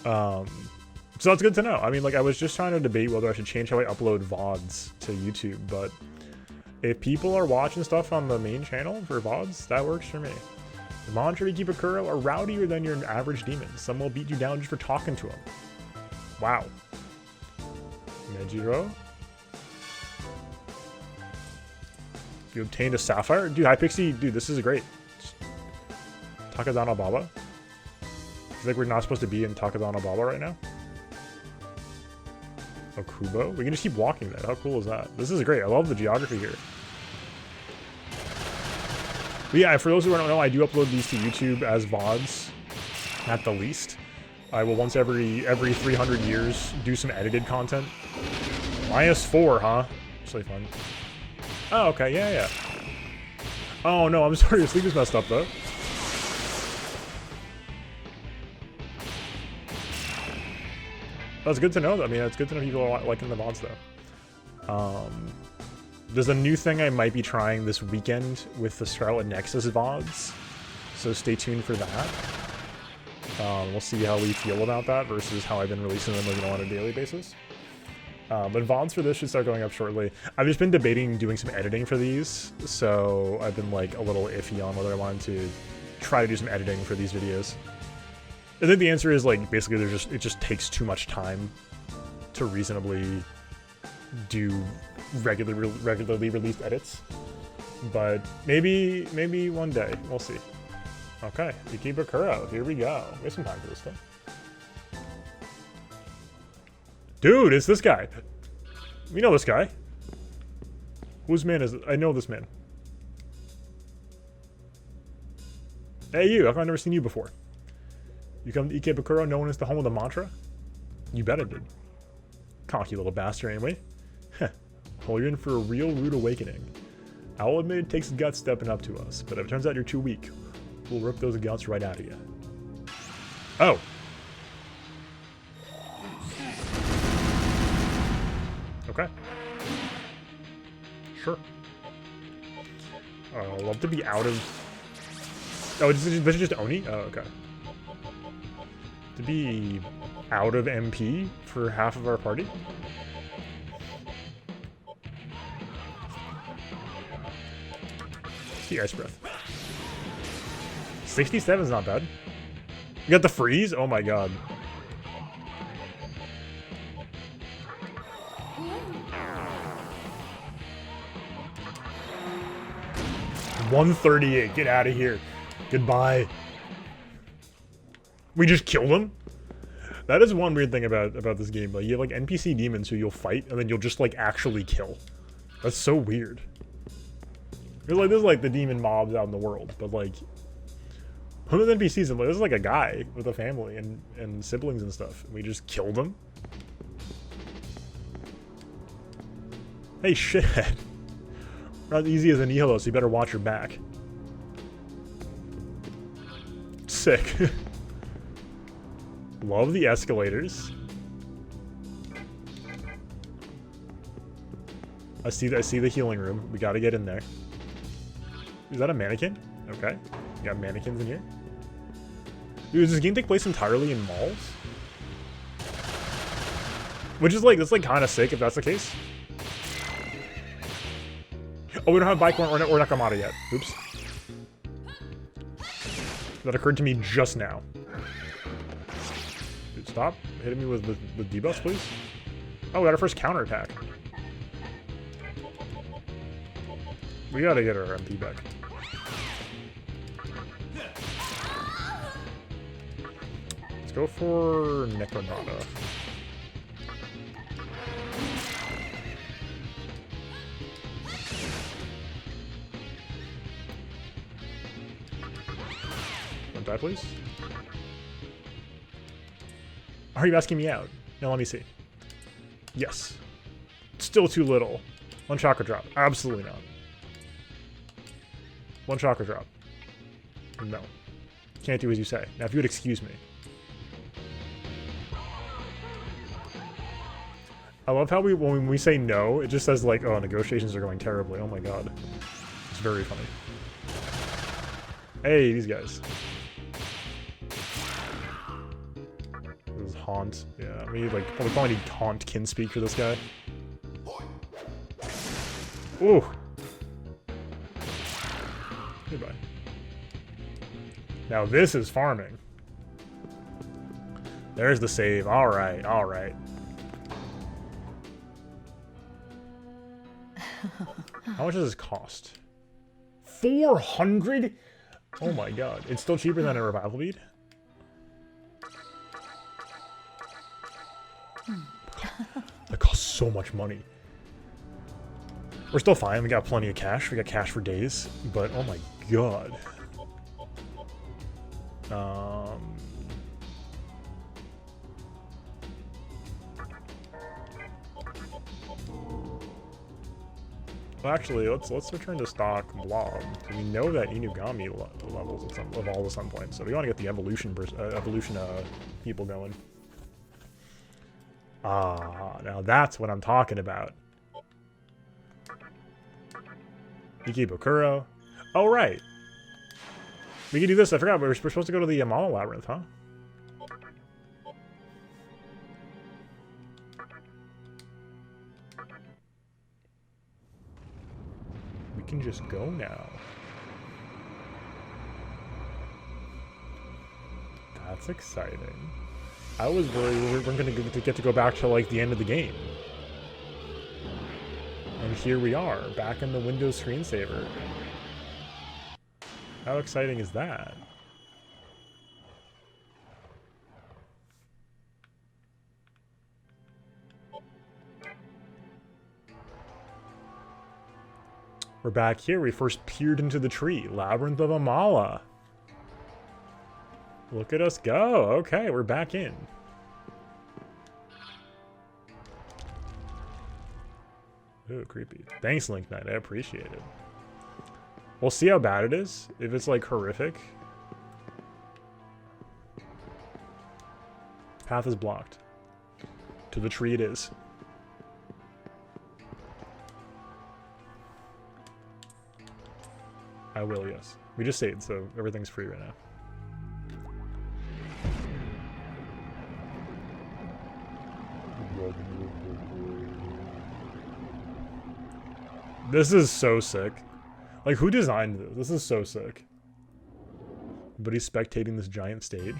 So that's good to know. I mean, like, I was just trying to debate whether I should change how I upload VODs to YouTube, but if people are watching stuff on the main channel for VODs, that works for me. The mantra Ikebukuro are rowdier than your average demons. Some will beat you down just for talking to them. Wow. Nejiro? You obtained a sapphire? Dude, Hypixie, dude, this is great. Takazana Baba? It's like we're not supposed to be in Takazana Baba right now. Okubo? We can just keep walking there. How cool is that? This is great. I love the geography here. But yeah, for those who don't know, I do upload these to YouTube as VODs, at the least. I will once every 300 years do some edited content. -4, huh? It's really fun. Oh, okay, yeah. Oh no, I'm sorry, your sleep is messed up though. That's good to know. I mean, it's good to know people are liking the mods though. There's a new thing I might be trying this weekend with the Scarlet Nexus VODs, so stay tuned for that. We'll see how we feel about that versus how I've been releasing them on a daily basis. But VODs for this should start going up shortly. I've just been debating doing some editing for these, so I've been like a little iffy on whether I wanted to try to do some editing for these videos. I think the answer is like basically it just takes too much time to reasonably do regularly released edits. But maybe one day, we'll see. Okay, Ikebukuro, here we go. We have some time for this stuff. Dude, it's this guy. We know this guy. Whose man is it? I know this man. Hey you, how come I've never seen you before? You come to Ikebukuro knowing it's the home of the mantra? You bet I did. Cocky little bastard anyway. Heh. Well, you're in for a real rude awakening. I'll admit it takes guts stepping up to us, but if it turns out you're too weak, we'll rip those guts right out of you. Oh. Okay. Sure. I'd love to be out of... Oh, this is just Oni? Oh, okay. To be out of MP for half of our party? The ice breath. 67 is not bad. You got the freeze? Oh my god. $138. Get out of here. Goodbye. We just killed him? That is one weird thing about this game. Like, you have like NPC demons who you'll fight and then you'll just like actually kill. That's so weird. It's like, this is like the demon mobs out in the world, but like one of the NPCs, this is like a guy with a family and siblings and stuff. We just killed him. Hey, shithead. Not as easy as a nihilo, so you better watch your back. Sick. Love the escalators. I see the healing room. We gotta get in there. Is that a mannequin? Okay. You got mannequins in here. Dude, does this game take place entirely in malls? Which is like, that's like kind of sick if that's the case. Oh, we don't have Bike or Nakamata yet. Oops. That occurred to me just now. Dude, stop hitting me with debuffs, please. Oh, we got our first counterattack. We gotta get our MP back. Let's go for Necronata. Don't die, please. Are you asking me out? Now let me see. Yes. Still too little. One chakra drop. Absolutely not. One chakra drop. No. Can't do as you say. Now, if you would excuse me. I love how when we say no, it just says like, oh, negotiations are going terribly. Oh my god. It's very funny. Hey, these guys. This is Haunt. Yeah, we need like, we probably need Haunt kin speak for this guy. Ooh. Goodbye. Now this is farming. There's the save. Alright, alright. How much does this cost? 400? Oh my god. It's still cheaper than a revival bead? That costs so much money. We're still fine. We got plenty of cash. We got cash for days. But oh my god. Well, actually, let's return to stock blob. We know that Inugami levels of all the sun points, so we want to get the evolution people going. Ah, now that's what I'm talking about. Ikebukuro. Oh, right. We can do this. I forgot. We're supposed to go to the Amala Labyrinth, huh? We can just go now. That's exciting. I was worried we weren't going to get to go back to, like, the end of the game. And here we are, back in the Windows screensaver. How exciting is that? We're back here. We first peered into the tree. Labyrinth of Amala. Look at us go. Okay, we're back in. Ooh, creepy. Thanks, Link Knight. I appreciate it. We'll see how bad it is. If it's, like, horrific. Path is blocked. To the tree it is. I will, yes. We just saved, so everything's free right now. This is so sick. Like, who designed this? This is so sick. But he's spectating this giant stage.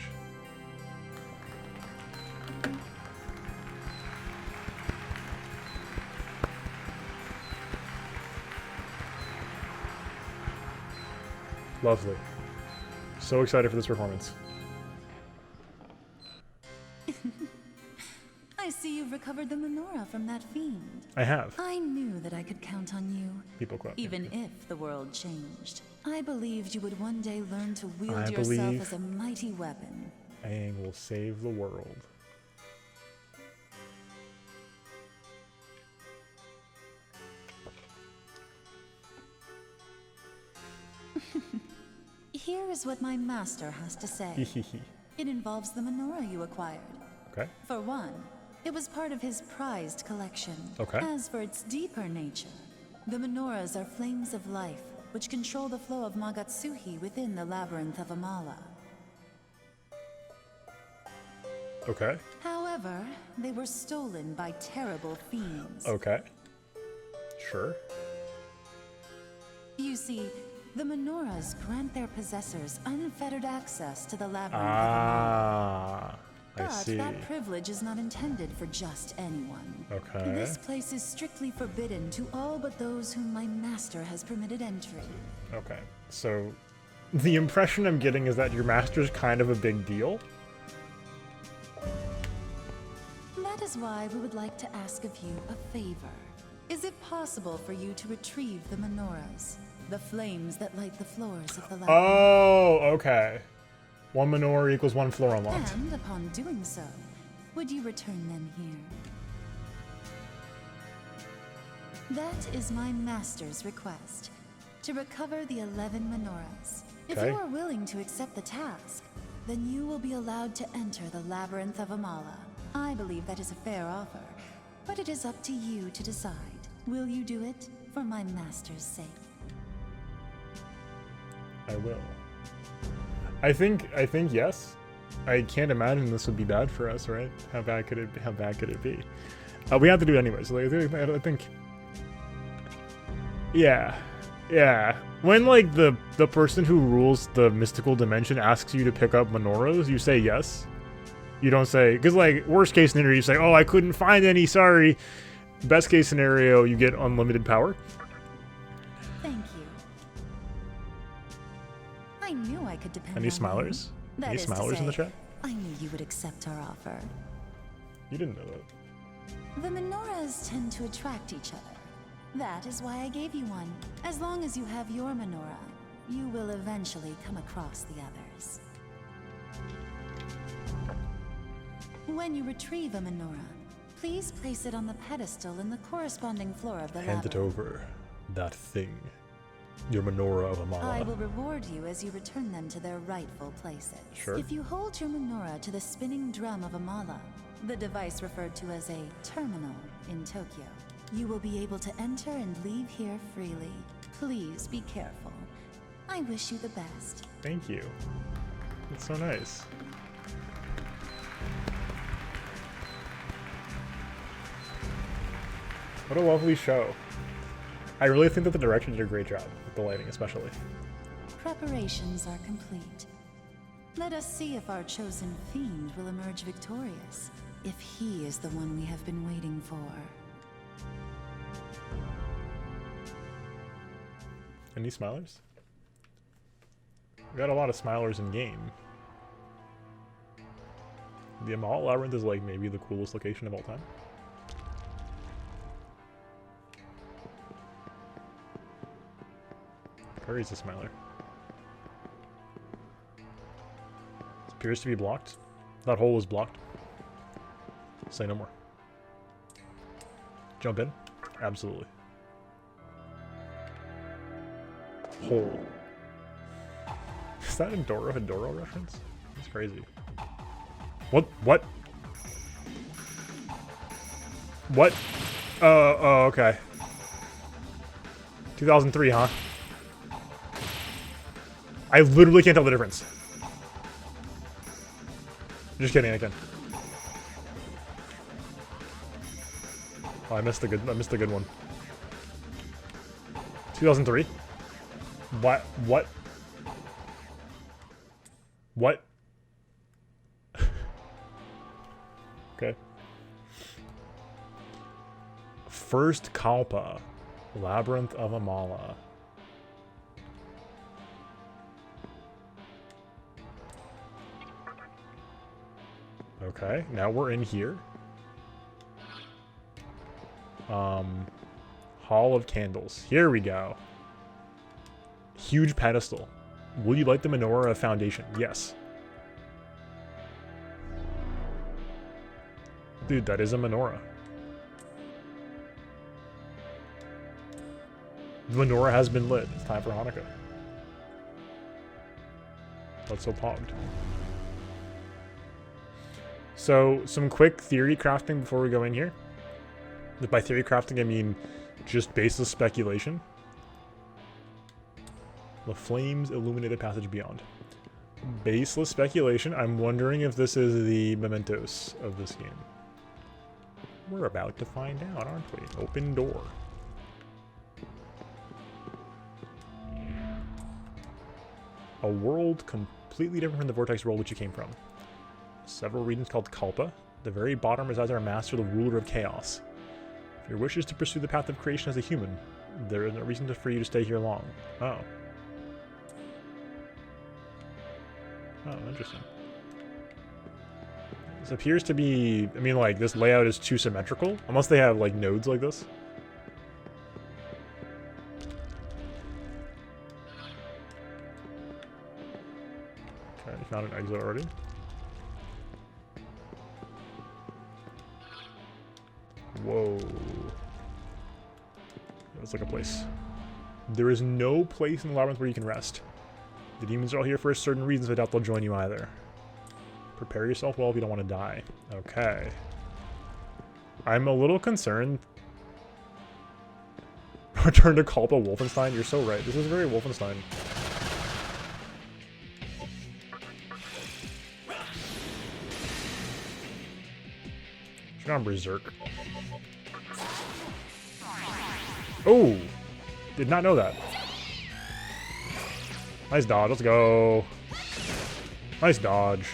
Lovely. So excited for this performance. I see you've recovered the Menorah from that fiend. I have. I knew that I could count on you. People quote. Even if the world changed. I believed you would one day learn to wield yourself as a mighty weapon. Aang will save the world. Here is what my master has to say. It involves the Menorah you acquired. Okay. For one, it was part of his prized collection. Okay. As for its deeper nature, the Menorahs are flames of life, which control the flow of Magatsuhi within the Labyrinth of Amala. Okay. However, they were stolen by terrible fiends. Okay. Sure. You see, the Menorahs grant their possessors unfettered access to the Labyrinth of Ah, Amala. I see. But that privilege is not intended for just anyone. Okay. This place is strictly forbidden to all but those whom my master has permitted entry. Okay. So, the impression I'm getting is that your master's kind of a big deal. That is why we would like to ask of you a favor. Is it possible for you to retrieve the Menorahs? The flames that light the floors of the labyrinth. Oh, okay. One Menorah equals one floor unlocked. And upon doing so, would you return them here? That is my master's request, to recover the 11 Menorahs. If Okay. you are willing to accept the task, then you will be allowed to enter the Labyrinth of Amala. I believe that is a fair offer, but it is up to you to decide. Will you do it for my master's sake? I will. I think yes. I can't imagine this would be bad for us, right? How bad could it be? We have to do it anyways. Like, I think. Yeah. When like the person who rules the mystical dimension asks you to pick up Menorahs, you say yes. You don't say, because like worst case scenario, you say, "Oh, I couldn't find any. Sorry." Best case scenario, you get unlimited power. Thank you. I knew I could depend on Any you. smilers? That Any is to smilers in the say, chat? I knew you would accept our offer. You didn't know that. The Menorahs tend to attract each other. That is why I gave you one. As long as you have your Menorah, you will eventually come across the others. When you retrieve a Menorah, please place it on the pedestal in the corresponding floor of the Hand it labyrinth. over. That thing. Your Menorah of Amala. I will reward you as you return them to their rightful places. Sure. If you hold your Menorah to the spinning drum of Amala, the device referred to as a terminal in Tokyo, you will be able to enter and leave here freely. Please be careful. I wish you the best. Thank you. That's so nice. What a lovely show. I really think that the director did a great job with the lighting, especially. Preparations are complete. Let us see if our chosen fiend will emerge victorious, if he is the one we have been waiting for. Any smilers? We got a lot of smilers in game. The Amala Labyrinth is like maybe the coolest location of all time. Curry's a smiler. It appears to be blocked. That hole is blocked. Say no more. Jump in? Absolutely. Hole. Is that a Doro reference? That's crazy. What? What? Oh, okay. 2003, huh? I literally can't tell the difference. Just kidding, I can. Oh, I missed the good one. 2003? What? What? Okay. First Kalpa. Labyrinth of Amala. Okay, now we're in here. Hall of Candles. Here we go. Huge pedestal. Will you like the Menorah Foundation? Yes. Dude, that is a menorah. The menorah has been lit. It's time for Hanukkah. That's so pogged. So, some quick theory crafting before we go in here. By theory crafting, I mean just baseless speculation. The flames illuminate the passage beyond. Baseless speculation. I'm wondering if this is the mementos of this game. We're about to find out, aren't we? Open door. A world completely different from the Vortex world which you came from. Several regions called Kalpa. The very bottom resides our master, the ruler of chaos. If your wish is to pursue the path of creation as a human, there is no reason for you to stay here long. Oh. Oh, interesting. This appears to be, I mean, like, this layout is too symmetrical, unless they have, like, nodes like this. Okay, you found an exit already. Whoa. That's like a place. There is no place in the labyrinth where you can rest. The demons are all here for certain reasons, I doubt they'll join you either. Prepare yourself well if you don't want to die. Okay. I'm a little concerned. Return to Kalpa Wolfenstein? You're so right. This is very Wolfenstein. Should go on Berserk. Oh! Did not know that. Nice dodge. Let's go. Nice dodge.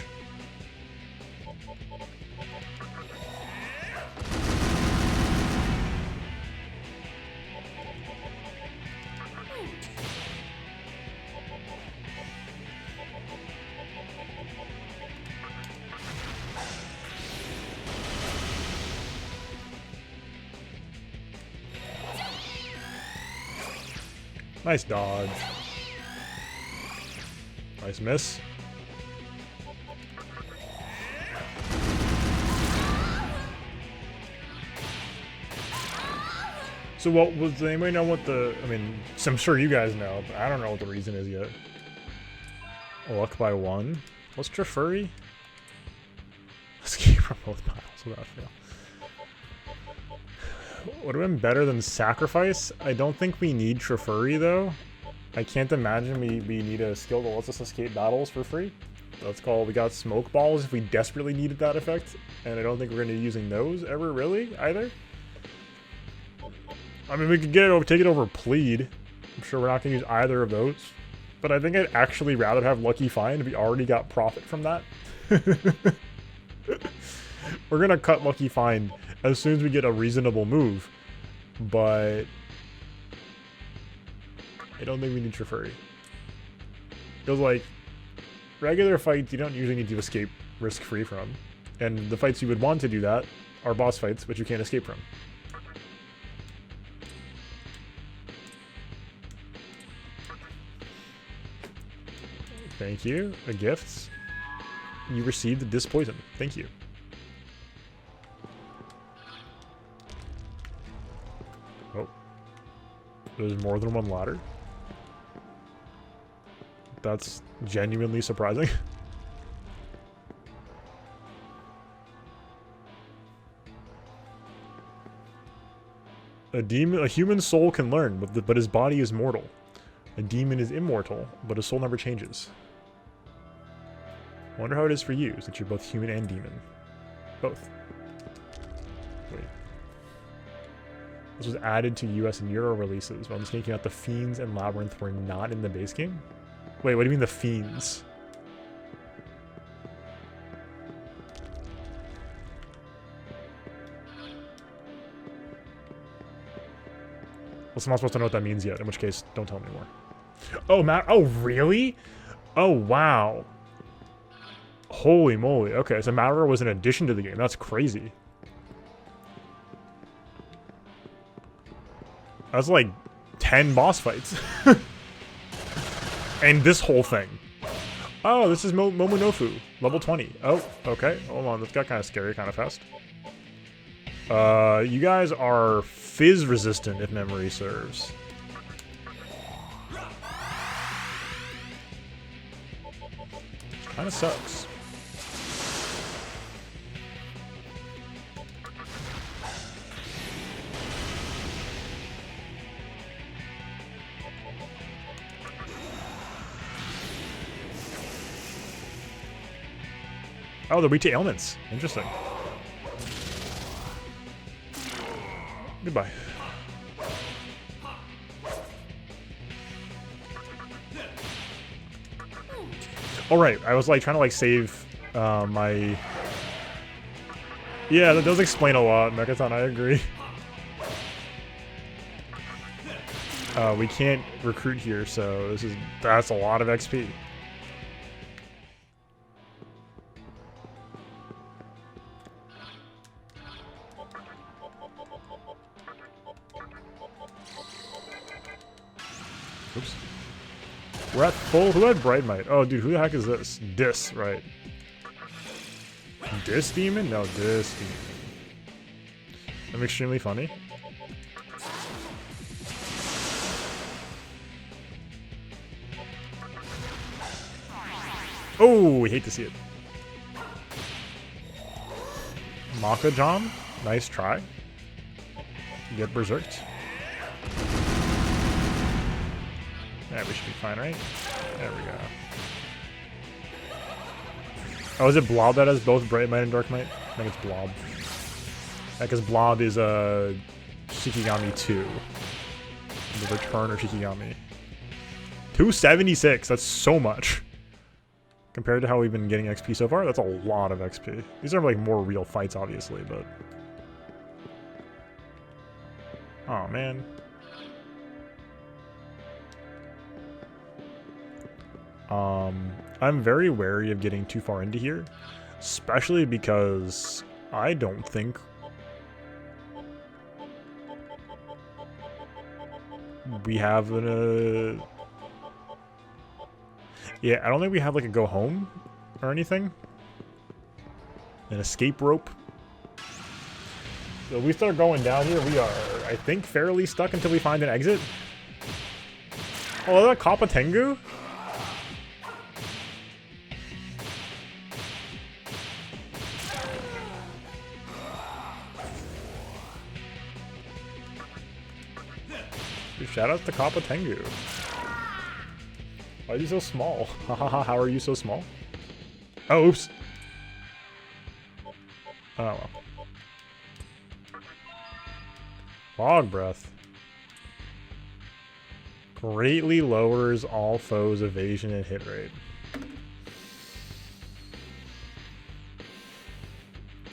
Nice dodge. Nice miss. So what was, does anybody know what the, I mean, I'm sure you guys know, but I don't know what the reason is yet. Luck by 1. What's Trefuri? Escape from both piles without fail. Would have been better than Sacrifice. I don't think we need Trefuri though. I can't imagine we need a skill that lets us escape battles for free. That's called, we got Smoke Balls if we desperately needed that effect. And I don't think we're going to be using those ever really either. I mean, we could get it over, take it over Plead. I'm sure we're not going to use either of those. But I think I'd actually rather have Lucky Find. We already got profit from that. We're going to cut Lucky Find as soon as we get a reasonable move. But I don't think we need Trefuri. Because, like, regular fights you don't usually need to escape risk-free from. And the fights you would want to do that are boss fights, which you can't escape from. Thank you. A gift. You received the Dispoison. Thank you. Oh. There's more than one ladder. That's genuinely surprising. A human soul can learn, but his body is mortal. A demon is immortal, but his soul never changes. I wonder how it is for you, since you're both human and demon. Both. Wait. This was added to US and Euro releases, but I'm just thinking out the Fiends and Labyrinth were not in the base game? Wait, what do you mean the Fiends? Unless I'm not supposed to know what that means yet, in which case, don't tell me more. Oh, Matt. Oh, really? Oh, wow. Holy moly. Okay, so Menorah was an addition to the game. That's crazy. That's like 10 boss fights. And this whole thing. Oh, this is Momonofu, level 20. Oh, okay. Hold on, this got kind of scary kind of fast. You guys are fizz resistant if memory serves. Kind of sucks. Oh, they're weak to ailments. Interesting. Goodbye. All right, I was like trying to like save my. Yeah, that does explain a lot, Mechaton. I agree. We can't recruit here, so that's a lot of XP. Oops. We're at full. Who had Bright Might? Oh, dude, who the heck is this? Dis, right? Dis Demon? No, Dis Demon. I'm extremely funny. Oh, we hate to see it. Maka-Jam? Nice try. Get berserked. Yeah, we should be fine, right? There we go. Oh, is it Blob that has both Bright Might and Dark Might? I think it's Blob. Yeah, because Blob is Shikigami 2. The Return of Shikigami. 276, that's so much. Compared to how we've been getting XP so far, that's a lot of XP. These are like more real fights, obviously, but... Oh, man. I'm very wary of getting too far into here, especially because I don't think we have yeah, I don't think we have like a go home or anything. An escape rope. So we start going down here, we are, I think, fairly stuck until we find an exit. Oh, is that Kappa Tengu? Dude, shout out to Kappa Tengu. Why are you so small? Hahaha, how are you so small? Oh, oops. Oh, well. Fog Breath. Greatly lowers all foes' evasion and hit rate.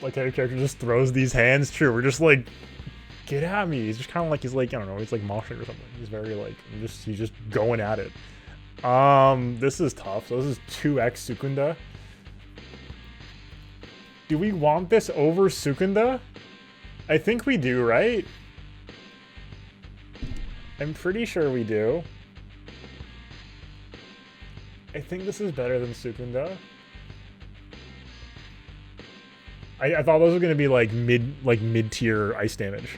Like, how your character just throws these hands. True, we're just like, get at me. He's just kind of like, he's like, I don't know, he's like moshing or something. He's very like, he's just going at it. This is tough. So this is 2x Sukunda. Do we want this over Sukunda? I think we do, right? I'm pretty sure we do. I think this is better than Sukunda. I thought those were gonna be like mid-tier ice damage.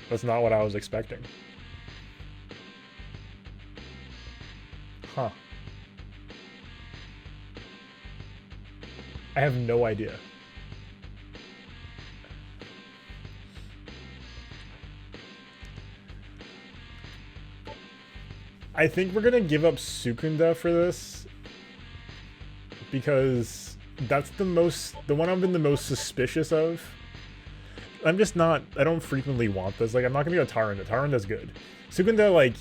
That's not what I was expecting. Huh. I have no idea. I think we're gonna give up Sukunda for this because that's the one I've been the most suspicious of. I'm just not, I don't frequently want this. Like, I'm not gonna go Taranda. Taranda's good. Sukunda, like,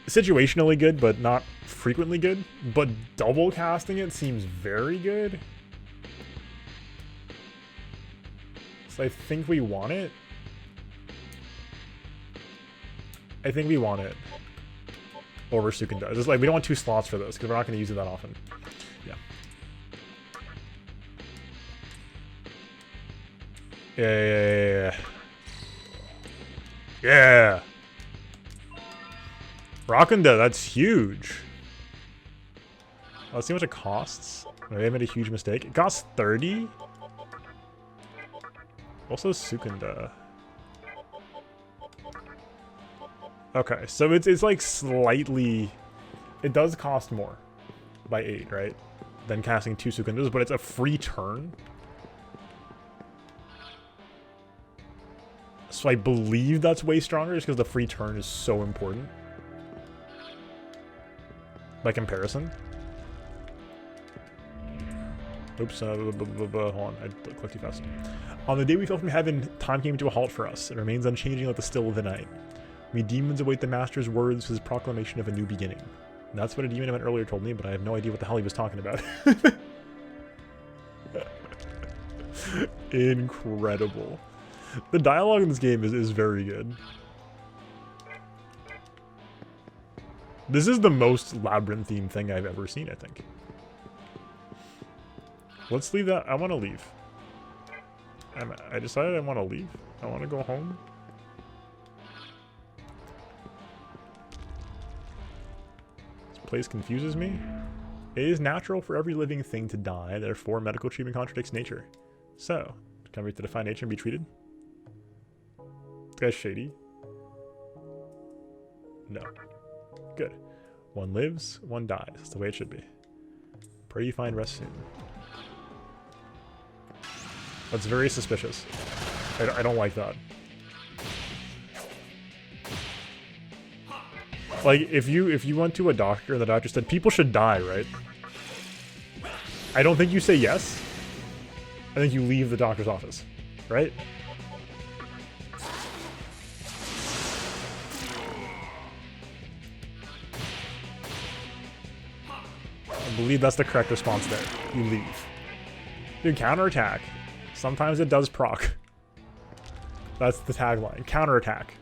situationally good, but not frequently good. But double casting it seems very good. So I think we want it. I think we want it over Sukunda. It's like we don't want 2 slots for this because we're not going to use it that often. Yeah. Yeah. Yeah. Rakunda, that's huge. Let's see how much it costs. Maybe I made a huge mistake. It costs 30. Also Sukunda. Okay, so it's like slightly... It does cost more by 8, right? Than casting 2 Sukundas, but it's a free turn. So I believe that's way stronger just because the free turn is so important. By comparison. Oops, hold on, I clicked too fast. On the day we fell from heaven, time came to a halt for us. It remains unchanging like the still of the night. We demons await the Master's words, his proclamation of a new beginning. And that's what a demon event earlier told me, but I have no idea what the hell he was talking about. Incredible. The dialogue in this game is very good. This is the most labyrinthine thing I've ever seen, I think. Let's leave that. I want to leave. I decided I want to leave. I want to go home. This place confuses me. It is natural for every living thing to die. Therefore, medical treatment contradicts nature. So, can we to define nature and be treated? This guy's shady. No. Good. One lives, one dies. That's the way it should be. Pray you find rest soon. That's very suspicious. I don't like that. Like, if you went to a doctor and the doctor said people should die, right? I don't think you say yes. I think you leave the doctor's office, right? I believe that's the correct response there. You leave. Dude, counterattack. Sometimes it does proc. That's the tagline. Counterattack.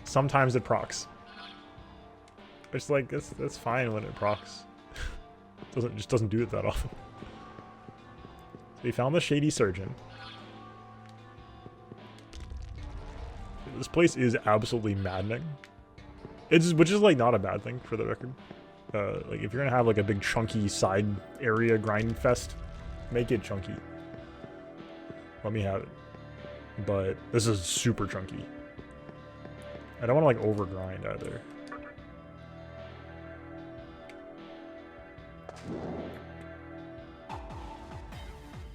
Sometimes it procs. It's like, that's fine when it procs. Just doesn't do it that often. So we found the shady surgeon. This place is absolutely maddening. Which is like not a bad thing for the record. Like if you're gonna have like a big chunky side area grind fest, make it chunky. Let me have it. But this is super chunky. I don't want to like overgrind either.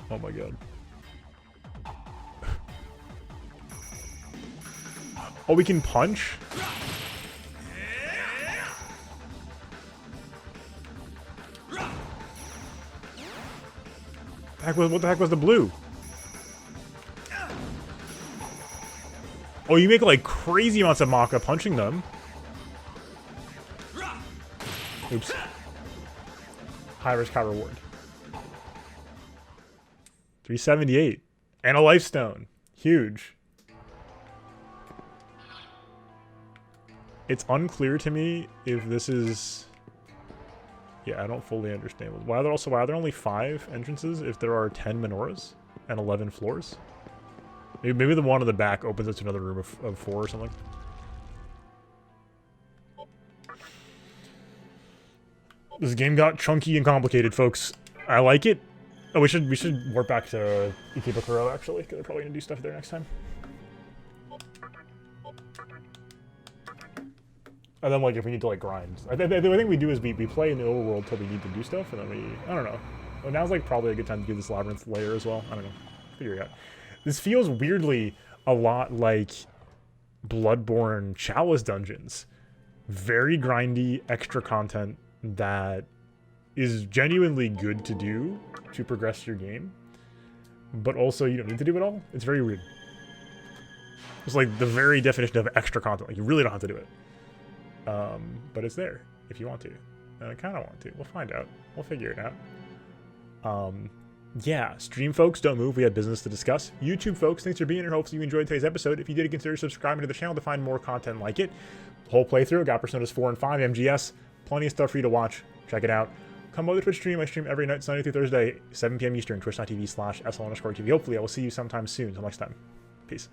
Oh my god. Oh, we can punch? What the heck was the blue? Oh, you make like crazy amounts of Maka punching them. Oops. High risk, high reward. 378. And a life stone. Huge. It's unclear to me if this is... Yeah, I don't fully understand. Why are there only 5 entrances if there are 10 menorahs and 11 floors? Maybe the one in the back opens up to another room of 4 or something. This game got chunky and complicated, folks. I like it. Oh, we should warp back to Ikebukuro actually, because they're probably gonna do stuff there next time. And then like if we need to like grind, the thing we do is we play in the overworld till we need to do stuff, and then I don't know. Well, now's like probably a good time to do this labyrinth layer as well. I don't know. Figure it out. This feels weirdly a lot like Bloodborne Chalice dungeons. Very grindy, extra content that is genuinely good to do to progress your game, but also you don't need to do it all. It's very weird. It's like the very definition of extra content. Like you really don't have to do it. But it's there if you want to. And I kind of want to. We'll find out. We'll figure it out. Yeah, stream folks, don't move. We have business to discuss. YouTube folks, thanks for being here. Hopefully you enjoyed today's episode. If you did, consider subscribing to the channel to find more content like it. Whole playthrough, got Personas 4 and 5, MGS. Plenty of stuff for you to watch. Check it out. Come over to Twitch stream. I stream every night, Sunday through Thursday, 7 p.m. Eastern, twitch.tv/SL_TV. Hopefully I will see you sometime soon. Until next time. Peace.